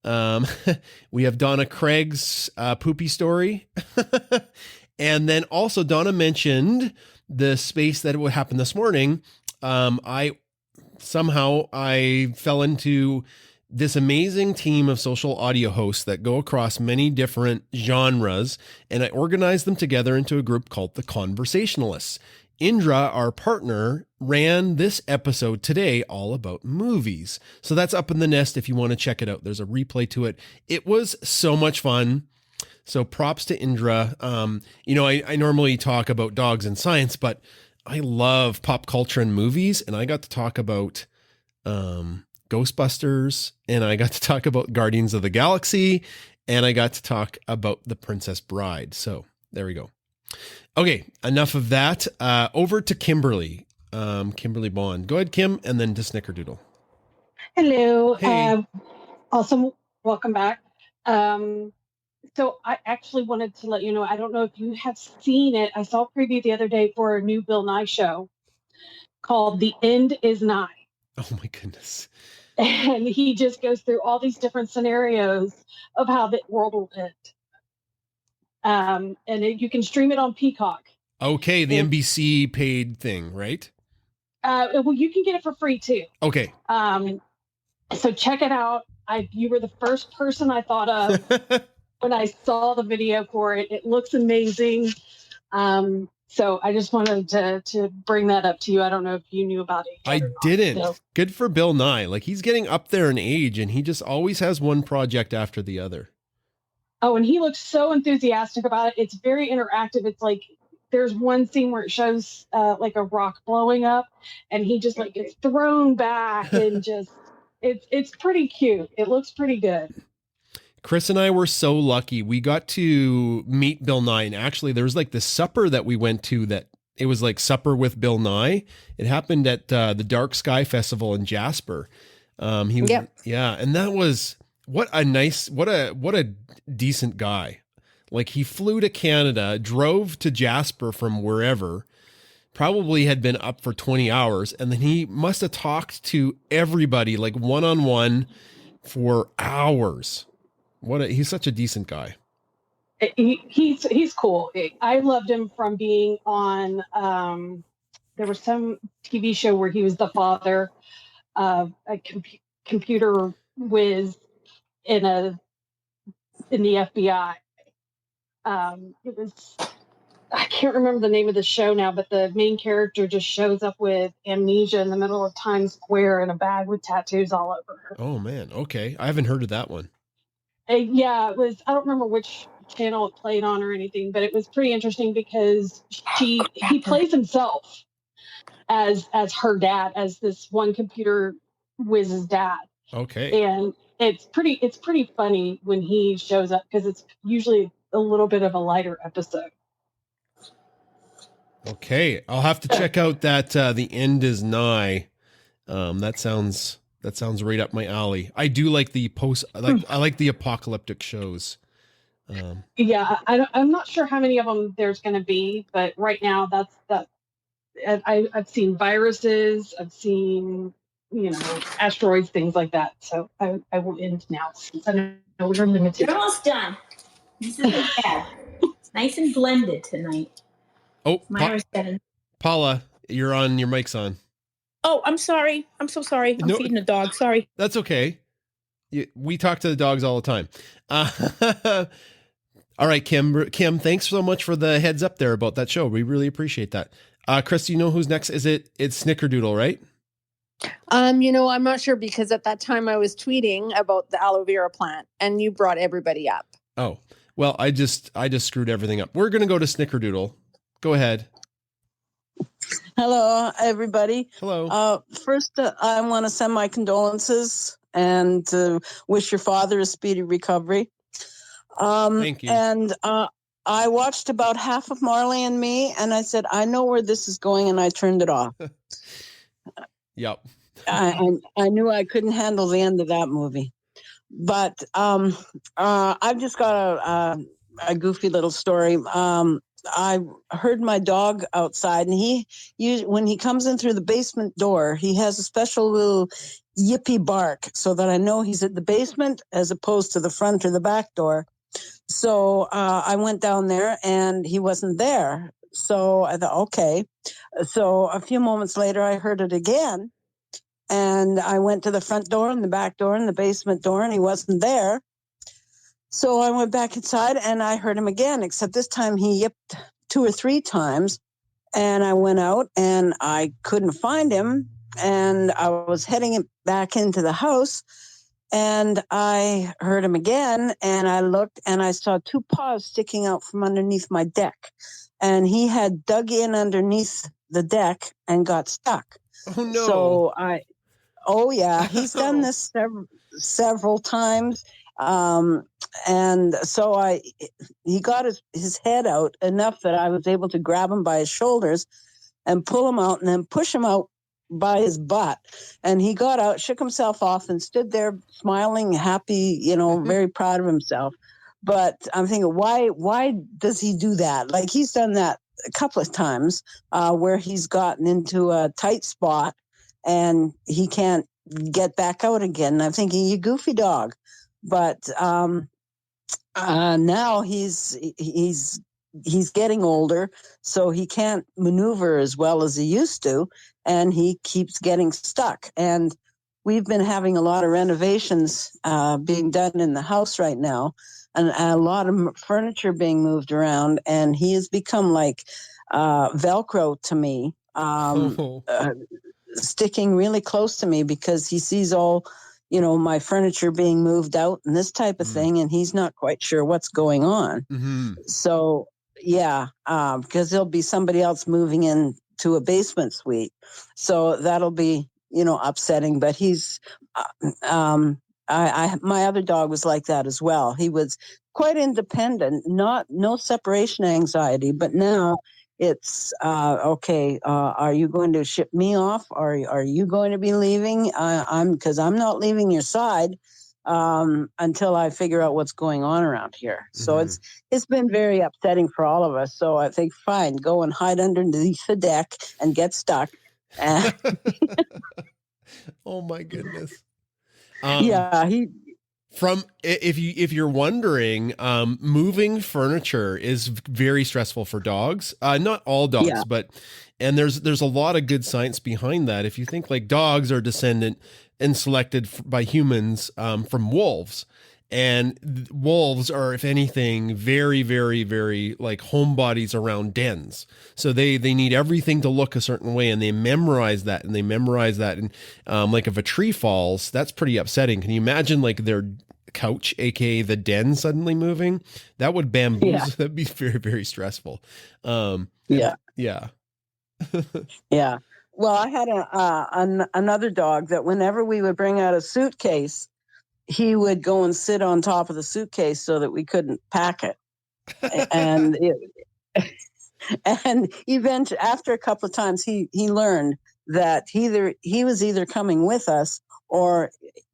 Donna Craig's poopy story. And then also Donna mentioned the space that would happen this morning. I fell into this amazing team of social audio hosts that go across many different genres, and I organized them together into a group called the Conversationalists. Indra, our partner, ran this episode today all about movies. So that's up in the nest if you want to check it out. There's a replay to it. It was so much fun. So props to Indra. I normally talk about dogs and science, but I love pop culture and movies, and I got to talk about Ghostbusters, and I got to talk about Guardians of the Galaxy, and I got to talk about The Princess Bride. So there we go. Okay, enough of that. Over to Kimberly. Kimberly Bond. Go ahead, Kim, and then to Snickerdoodle. Hello. Hey. Awesome. Welcome back. So I actually wanted to let you know, I don't know if you have seen it. I saw a preview the other day for a new Bill Nye show called The End Is Nigh. Oh my goodness. And he just goes through all these different scenarios of how the world will end. You can stream it on Peacock. Okay, the NBC paid thing, right? Well, you can get it for free too. Okay. So check it out. You were the first person I thought of when I saw the video for it. It looks amazing. So I just wanted to bring that up to you. I don't know if you knew about it. I didn't. So. Good for Bill Nye. Like, he's getting up there in age, and he just always has one project after the other. Oh, and he looks so enthusiastic about it. It's very interactive. It's like there's one scene where it shows like a rock blowing up, and he just like gets thrown back and just it's pretty cute. It looks pretty good. Chris and I were so lucky. We got to meet Bill Nye, and actually there was like this supper that we went to that it was like supper with Bill Nye. It happened at the Dark Sky Festival in Jasper. Yeah, and that was what a decent guy. Like, he flew to Canada, drove to Jasper from wherever, probably had been up for 20 hours, and then he must have talked to everybody like one-on-one for hours. He's such a decent guy. He's cool. I loved him from being on there was some TV show where he was the father of a computer whiz in the FBI. It was, I can't remember the name of the show now, but the main character just shows up with amnesia in the middle of Times Square in a bag with tattoos all over her. Oh man, okay. I haven't heard of that one. Yeah, it was, I don't remember which channel it played on or anything, but it was pretty interesting because he plays himself as her dad, as this one computer whiz's dad. Okay. And it's pretty funny when he shows up because it's usually a little bit of a lighter episode. Okay, I'll have to check out that The End Is Nigh. That sounds That sounds right up my alley. I do like the I like the apocalyptic shows. Yeah, I'm not sure how many of them there's going to be, but right now I've seen viruses, I've seen, asteroids, things like that. So I will end now since I know we're limited. You're almost done. This isn't bad. It's nice and blended tonight. Oh, Myra's getting. Paula, your mic's on. Oh, I'm sorry. I'm so sorry. I'm feeding a dog. Sorry. That's okay. We talk to the dogs all the time. All right, Kim, thanks so much for the heads up there about that show. We really appreciate that. Chris, you know who's next? It's Snickerdoodle, right? I'm not sure because at that time I was tweeting about the aloe vera plant and you brought everybody up. Oh, well, I just screwed everything up. We're going to go to Snickerdoodle. Go ahead. Hello, everybody. Hello. First, I want to send my condolences and wish your father a speedy recovery. Thank you. And I watched about half of Marley and Me, and I said, I know where this is going, and I turned it off. Yep. I knew I couldn't handle the end of that movie. But I've just got a goofy little story. I heard my dog outside, and when he comes in through the basement door, he has a special little yippy bark so that I know he's at the basement as opposed to the front or the back door. So I went down there, and he wasn't there. So I thought, okay. So a few moments later, I heard it again, and I went to the front door and the back door and the basement door, and he wasn't there. So I went back inside and I heard him again, except this time he yipped 2 or 3 times. And I went out and I couldn't find him. And I was heading back into the house and I heard him again. And I looked and I saw 2 paws sticking out from underneath my deck. And he had dug in underneath the deck and got stuck. Oh, no. So yeah, he's done this several times. And so he got his head out enough that I was able to grab him by his shoulders and pull him out and then push him out by his butt. And he got out, shook himself off and stood there smiling, happy, very proud of himself. But I'm thinking, why does he do that? Like he's done that a couple of times where he's gotten into a tight spot and he can't get back out again. And I'm thinking, you goofy dog. But now he's getting older, so he can't maneuver as well as he used to, and he keeps getting stuck. And we've been having a lot of renovations being done in the house right now, and a lot of furniture being moved around, and he has become like Velcro to me, sticking really close to me because he sees all my furniture being moved out and this type of thing, and he's not quite sure what's going on. Mm-hmm. So, yeah, because there'll be somebody else moving into a basement suite. So that'll be, upsetting. But he's, my other dog was like that as well. He was quite independent, no separation anxiety, but now it's okay. Are you going to ship me off? Are you going to be leaving? Because I'm not leaving your side until I figure out what's going on around here. So it's been very upsetting for all of us. So I think, fine, go and hide underneath the deck and get stuck. Oh my goodness. Yeah, if you're wondering, moving furniture is very stressful for dogs. Not all dogs, and there's a lot of good science behind that. If you think like dogs are descendant and selected by humans from wolves, and wolves are, if anything, very, very, very like homebodies around dens. So they need everything to look a certain way, and they memorize that. And like if a tree falls, that's pretty upsetting. Can you imagine like their couch, aka the den, suddenly moving? That would bamboozle. Yeah. That'd be very, very stressful. Yeah. Yeah. Well, I had another dog that whenever we would bring out a suitcase, he would go and sit on top of the suitcase so that we couldn't pack it. And eventually, after a couple of times, he learned that he was either coming with us or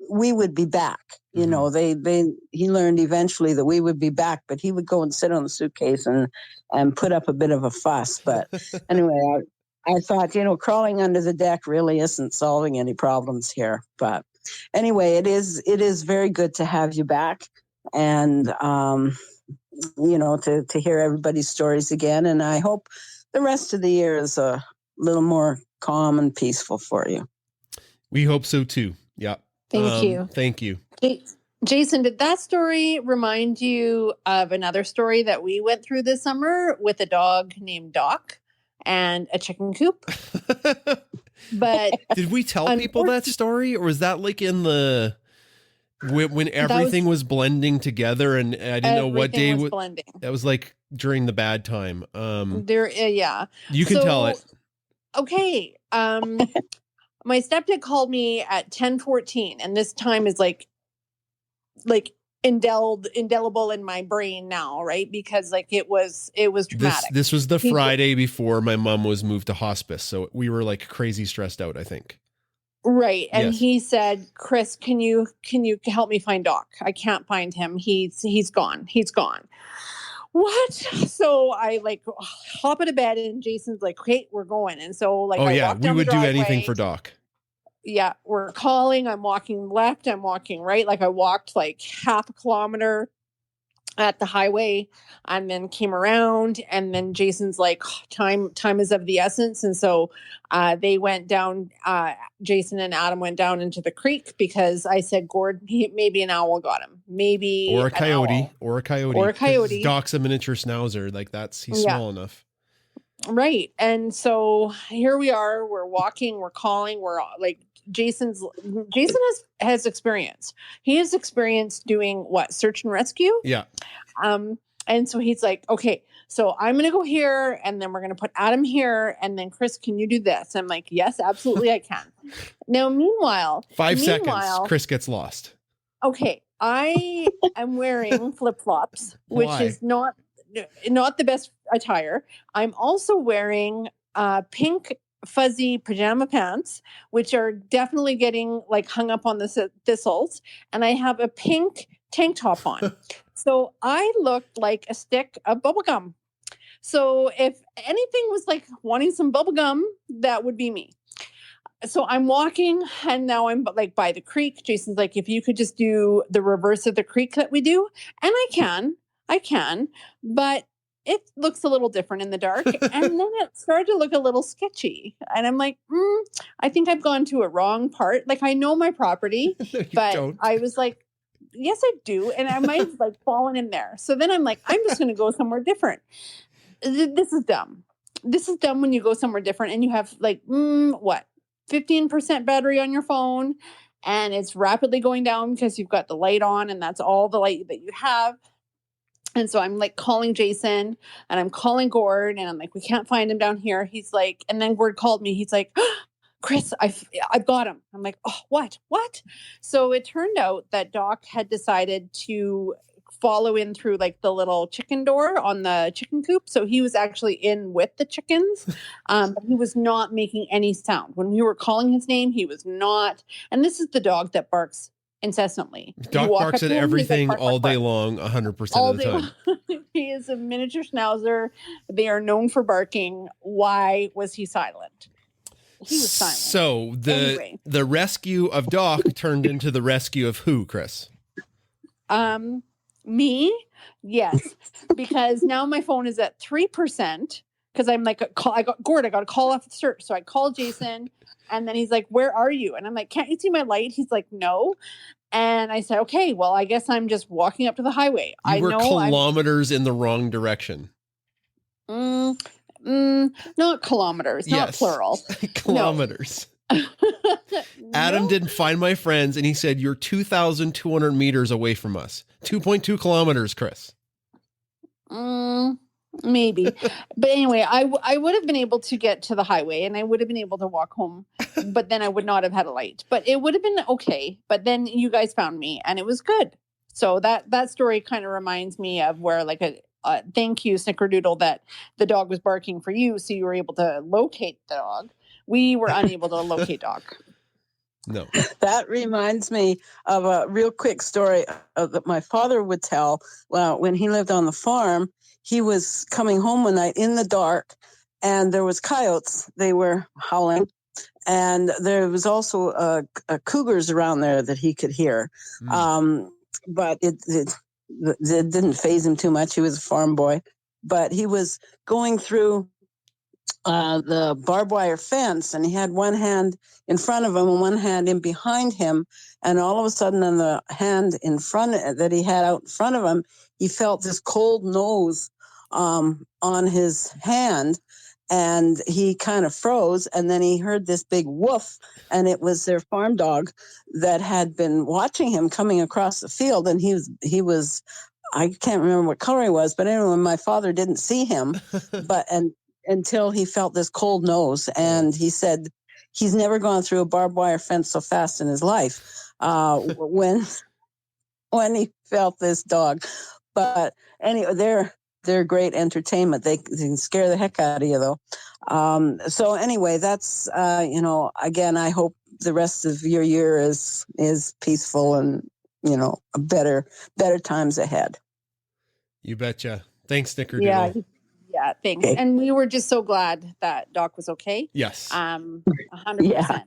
we would be back. You know, he learned eventually that we would be back, but he would go and sit on the suitcase and put up a bit of a fuss. But anyway, I thought, crawling under the deck really isn't solving any problems here. But anyway, it is very good to have you back and, to hear everybody's stories again. And I hope the rest of the year is a little more calm and peaceful for you. We hope so too. Yeah. Thank you. Thank you. Jason, did that story remind you of another story that we went through this summer with a dog named Doc and a chicken coop? But did we tell people that story, or was that like in the when everything was blending together and I didn't know what day was blending? That was like during the bad time. Yeah. You can tell it. Okay. My stepdad called me at 10:14, and this time is like indelible in my brain now, right? Because like it was traumatic. This was the Friday before my mom was moved to hospice, so we were like crazy stressed out, I think. Right. And yes. He said, Chris, can you help me find Doc? I can't find him. He's gone. What? So I like hop out of bed and Jason's like, okay, we're going. And so like, we would do anything for Doc. Yeah. We're calling. I'm walking left. I'm walking right. Like I walked like half a kilometer at the highway and then came around, and then Jason's like, time is of the essence. And so they went down, Jason and Adam went down into the creek because I said, Gord, maybe an owl got him. Maybe or a coyote. Doc's a miniature schnauzer. Like he's small enough. Right. And so here we are, we're walking, we're calling, we're like, Jason has experience. He has experience doing what? Search and rescue. Yeah. And so he's like, okay, so I'm going to go here and then we're going to put Adam here. And then Chris, can you do this? I'm like, yes, absolutely. I can. Now, meanwhile, 5 seconds, Chris gets lost. Okay. I am wearing flip-flops, which is not the best attire. I'm also wearing pink fuzzy pajama pants, which are definitely getting like hung up on the thistles. And I have a pink tank top on. So I looked like a stick of bubblegum. So if anything was like wanting some bubblegum, that would be me. So I'm walking and now I'm like by the creek. Jason's like, if you could just do the reverse of the creek that we do. And I can, but it looks a little different in the dark. And then it started to look a little sketchy. And I'm like, I think I've gone to a wrong part. Like I know my property, but don't. I was like, yes, I do. And I might have like fallen in there. So then I'm like, I'm just going to go somewhere different. This is dumb. This is dumb when you go somewhere different and you have like, 15% battery on your phone and it's rapidly going down because you've got the light on and that's all the light that you have. And so I'm like calling Jason and I'm calling Gord and I'm like, we can't find him down here. He's like, and then Gord called me. He's like, Chris, I've got him. I'm like, oh, what? So it turned out that Doc had decided to follow in through like the little chicken door on the chicken coop. So he was actually in with the chickens, but he was not making any sound. When we were calling his name, he was not. And this is the dog that barks incessantly. Doc barks at everything like, all day long, 100% of the time. He is a miniature schnauzer. They are known for barking. Why was he silent? He was silent. So the rescue of Doc turned into the rescue of who, Chris? Me? Yes. Because now my phone is at 3% because I'm like, I got a call off the search. So I called Jason and then he's like, where are you? And I'm like, can't you see my light? He's like, no. And I said, okay, well, I guess I'm just walking up to the highway. You were kilometers in the wrong direction. Not kilometers, not plural. Kilometers. Adam didn't find my friends and he said, you're 2,200 meters away from us. 2.2 kilometers, Chris. Maybe. But anyway, I would have been able to get to the highway and I would have been able to walk home, but then I would not have had a light. But it would have been okay. But then you guys found me and it was good. So that story kind of reminds me of where like thank you, Snickerdoodle, that the dog was barking for you. So you were able to locate the dog. we were unable to locate Doc. No. That reminds me of a real quick story that my father would tell. Well, when he lived on the farm, he was coming home one night in the dark, and there was coyotes. They were howling, and there was also cougars around there that he could hear. But it didn't faze him too much. He was a farm boy, but he was going through the barbed wire fence, and he had one hand in front of him and one hand in behind him. And all of a sudden, on the hand in front that he had out in front of him, he felt this cold nose on his hand, and he kind of froze. And then he heard this big woof, and it was their farm dog that had been watching him coming across the field. And he was I can't remember what color he was, but anyway, my father didn't see him, until he felt this cold nose. And he said he's never gone through a barbed wire fence so fast in his life when he felt this dog. But anyway, they're great entertainment. They can scare the heck out of you, though. So anyway, that's, again, I hope the rest of your year is peaceful and, better times ahead. You betcha. Thanks, Snickerdoodle. Yeah, thanks. Okay. And we were just so glad that Doc was okay. Yes. 100%. Yeah.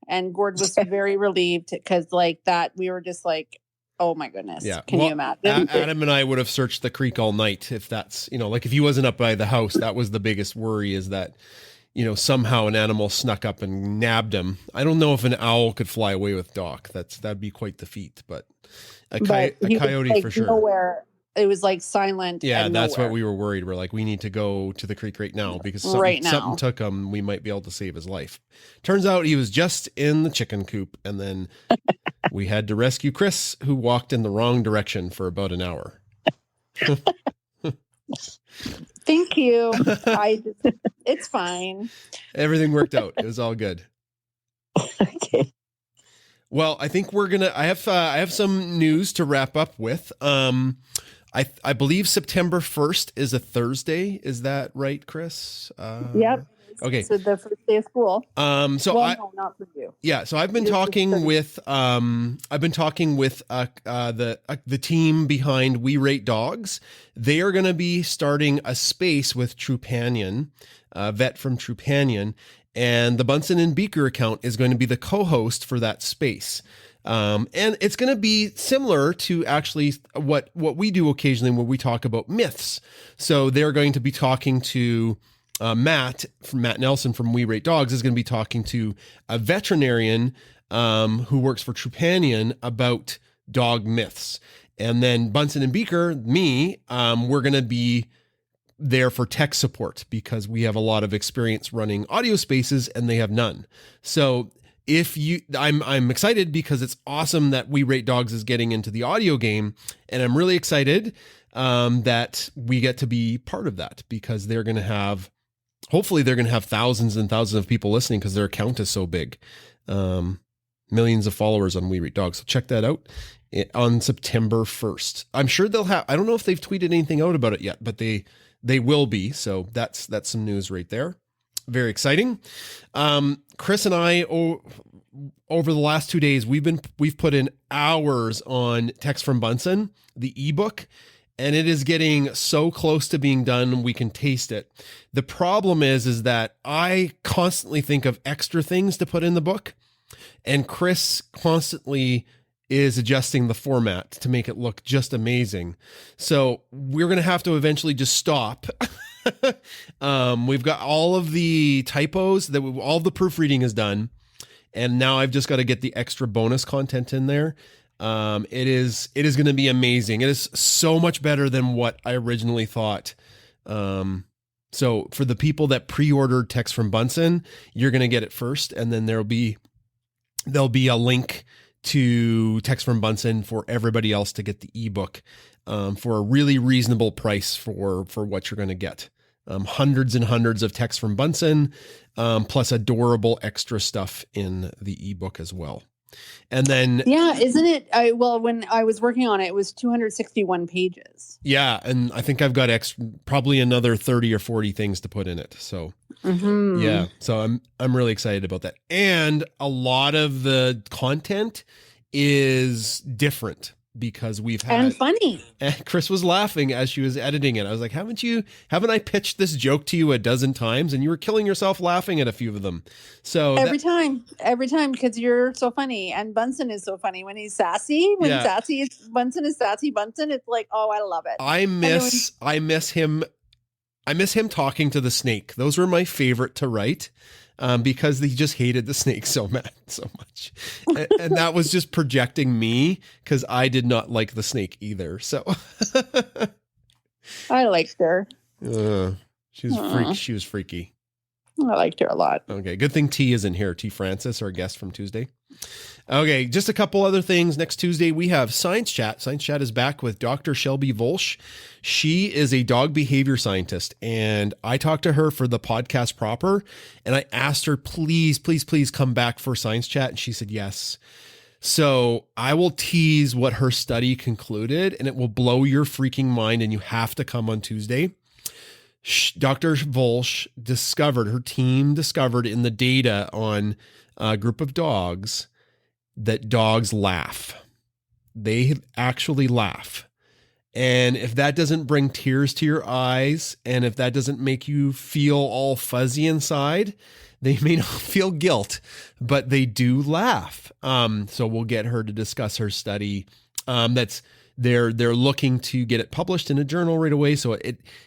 And Gord was very relieved because like that, we were just like, oh my goodness. Yeah. Can you imagine? Adam and I would have searched the creek all night if that's, like if he wasn't up by the house, that was the biggest worry, is that, somehow an animal snuck up and nabbed him. I don't know if an owl could fly away with Doc. That'd be quite the feat, but a coyote like for sure. Nowhere. It was like silent. Yeah, that's what we were worried. We're like, we need to go to the creek right now because something took him. We might be able to save his life. Turns out he was just in the chicken coop, and then we had to rescue Chris, who walked in the wrong direction for about an hour. Thank you. It's fine. Everything worked out. It was all good. Okay. Well, I think I have some news to wrap up with. I believe September 1st is a Thursday. Is that right, Chris? Yep. Okay. So the first day of school. No, not for you. Yeah. So I've been talking with the team behind We Rate Dogs. They are going to be starting a space with Trupanion, vet from Trupanion, and the Bunsen and Beaker account is going to be the co-host for that space. And it's going to be similar to actually what we do occasionally when we talk about myths. So they're going to be talking to Matt Nelson from We Rate Dogs is going to be talking to a veterinarian who works for Trupanion about dog myths. And then Bunsen and Beaker, we're going to be there for tech support because we have a lot of experience running audio spaces and they have none. So I'm excited because it's awesome that We Rate Dogs is getting into the audio game, and I'm really excited that we get to be part of that because hopefully they're going to have thousands and thousands of people listening because their account is so big. Millions of followers on We Rate Dogs. So check that out on September 1st. I'm sure I don't know if they've tweeted anything out about it yet, but they will be. So that's some news right there. Very exciting. Chris and I, over the last 2 days, we've put in hours on Texts From Bunsen, the ebook, and it is getting so close to being done. We can taste it. The problem is that I constantly think of extra things to put in the book, and Chris constantly is adjusting the format to make it look just amazing. So we're going to have to eventually just stop. We've got all of the typos all the proofreading is done. And now I've just got to get the extra bonus content in there. It is going to be amazing. It is so much better than what I originally thought. So for the people that pre-ordered Texts From Bunsen, you're going to get it first. And then there'll be a link to Texts From Bunsen for everybody else to get the ebook for a really reasonable price for what you're going to get. Hundreds and hundreds of Texts From Bunsen, plus adorable extra stuff in the ebook as well. And then, yeah, isn't it? Well, when I was working on it, it was 261 pages. yeah. And I think I've got probably another 30 or 40 things to put in it. So yeah. So I'm really excited about that. And a lot of the content is different because we've had, and funny. and Chris was laughing as she was editing it. I was like, haven't I pitched this joke to you a dozen times? And you were killing yourself laughing at a few of them. So every time, because you're so funny. And Bunsen is so funny when he's sassy. When Bunsen is sassy, Bunsen, it's like, oh, I love it. I miss him. I miss him talking to the snake. Those were my favorite to write. Because he just hated the snake so much. And that was just projecting me because I did not like the snake either. So I liked her. She was freaky. I liked her a lot. Okay. Good thing T isn't here. T Francis, our guest from Tuesday. Okay. Just a couple other things. Next Tuesday, we have Science Chat. Science Chat is back with Dr. Shelby Volsch. She is a dog behavior scientist. And I talked to her for the podcast proper. And I asked her, please, please, please come back for Science Chat. And she said, yes. So I will tease what her study concluded and it will blow your freaking mind. And you have to come on Tuesday. Dr. Volsch her team discovered in the data on a group of dogs that dogs laugh. They actually laugh. And if that doesn't bring tears to your eyes, and if that doesn't make you feel all fuzzy inside, they may not feel guilt, but they do laugh. So we'll get her to discuss her study. They're looking to get it published in a journal right away. So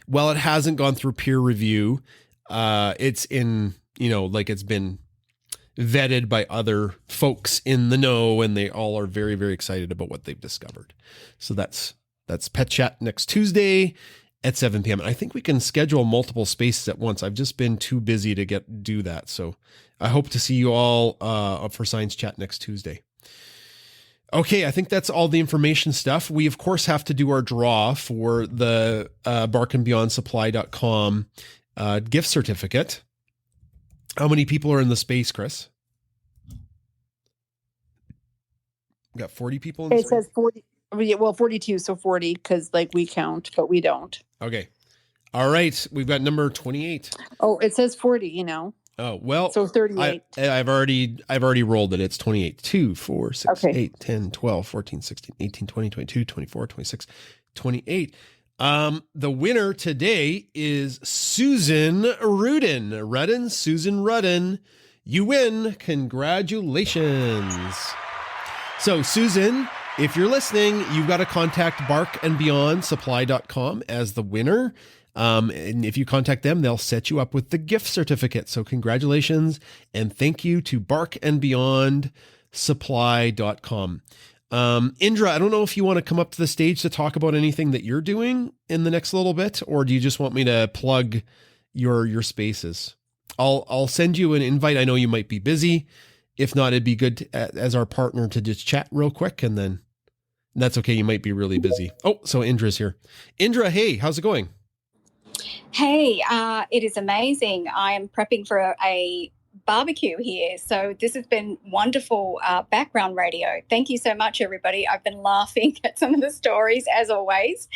while it hasn't gone through peer review, it's in, it's been vetted by other folks in the know, and they all are very, very excited about what they've discovered. So that's Petchat next Tuesday at 7 p.m. I think we can schedule multiple spaces at once. I've just been too busy to do that. So I hope to see you all up for Science Chat next Tuesday. Okay, I think that's all the information stuff. We, of course, have to do our draw for the barkandbeyondsupply.com gift certificate. How many people are in the space, Chris? We got 40 people in the space? It says 40. Well, 42, so 40, because we count, but we don't. Okay. All right. We've got number 28. Oh, it says 40, Oh, well. So 38. I've already rolled it. It's 28. 2, 4, 6, 8, 10, 12, 14, 16, 18, 20, 22, 24, 26, 28. The winner today is Susan Rudin. Susan Rudin. You win. Congratulations. So, Susan, if you're listening, you've got to contact barkandbeyondsupply.com as the winner. And if you contact them, they'll set you up with the gift certificate. So congratulations and thank you to barkandbeyondsupply.com. Indra, I don't know if you want to come up to the stage to talk about anything that you're doing in the next little bit, or do you just want me to plug your spaces? I'll send you an invite. I know you might be busy. If not, it'd be good as our partner to just chat real quick, and then that's okay. You might be really busy. Oh, so Indra's here. Indra, hey, how's it going? Hey, it is amazing. I am prepping for a barbecue here. So this has been wonderful background radio. Thank you so much, everybody. I've been laughing at some of the stories, as always.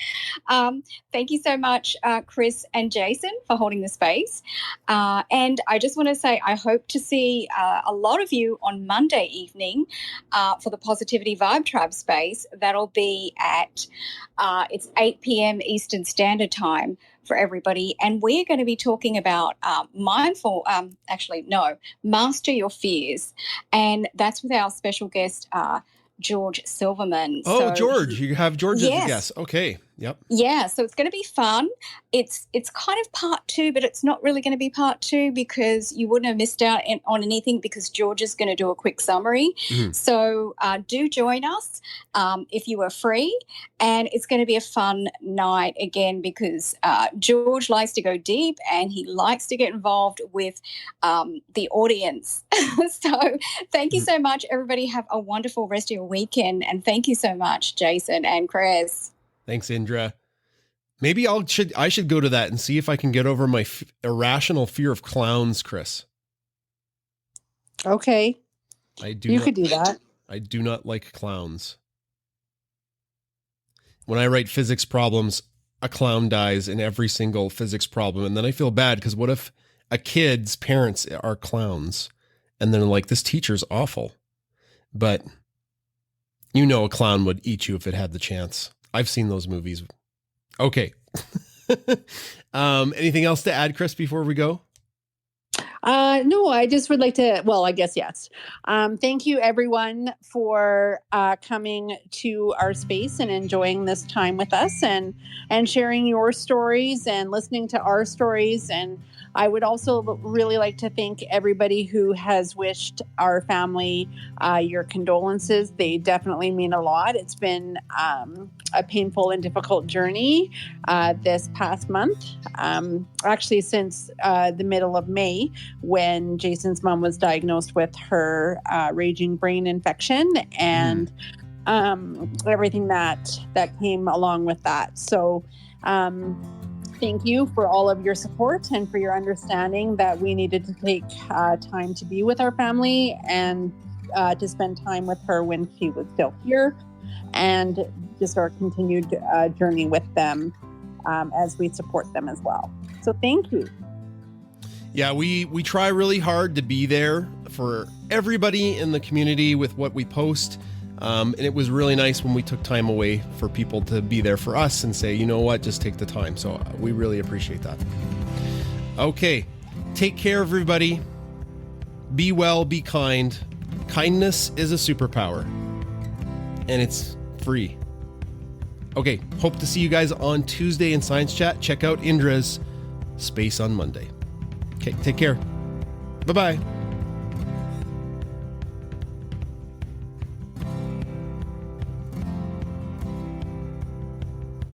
Thank you so much, Chris and Jason, for holding the space. And I just want to say I hope to see a lot of you on Monday evening for the Positivity Vibe Tribe space. That'll be at it's 8 p.m. Eastern Standard Time for everybody. And we're going to be talking about master your fears. And that's with our special guest, George Silverman. Oh, so, George, you have George as yes. a guest. Okay. Yep. Yeah, so it's going to be fun. It's kind of part two, but it's not really going to be part two because you wouldn't have missed out on anything because George is going to do a quick summary. Mm-hmm. So do join us if you are free. And it's going to be a fun night again because George likes to go deep and he likes to get involved with the audience. So thank you so much, everybody. Have a wonderful rest of your weekend. And thank you so much, Jason and Chris. Thanks, Indra. Maybe I should go to that and see if I can get over my irrational fear of clowns, Chris. Okay. You could do that. I do not like clowns. When I write physics problems, a clown dies in every single physics problem. And then I feel bad because what if a kid's parents are clowns and they're like, this teacher's awful. But you know a clown would eat you if it had the chance. I've seen those movies. Okay. Anything else to add, Chris, before we go? No, I just would like to, well, I guess, yes. Thank you everyone for coming to our space and enjoying this time with us and sharing your stories and listening to our stories. And I would also really like to thank everybody who has wished our family your condolences. They definitely mean a lot. It's been a painful and difficult journey this past month. Actually, since the middle of May, when Jason's mom was diagnosed with her raging brain infection and everything that came along with that. So thank you for all of your support and for your understanding that we needed to take time to be with our family and to spend time with her when she was still here, and just our continued journey with them as we support them as well. So thank you. Yeah, we try really hard to be there for everybody in the community with what we post. And it was really nice when we took time away for people to be there for us and say, you know what, just take the time. So we really appreciate that. Okay, take care, everybody. Be well, be kind. Kindness is a superpower, and it's free. Okay, hope to see you guys on Tuesday in Science Chat. Check out Indra's space on Monday. Okay, take care. Bye-bye.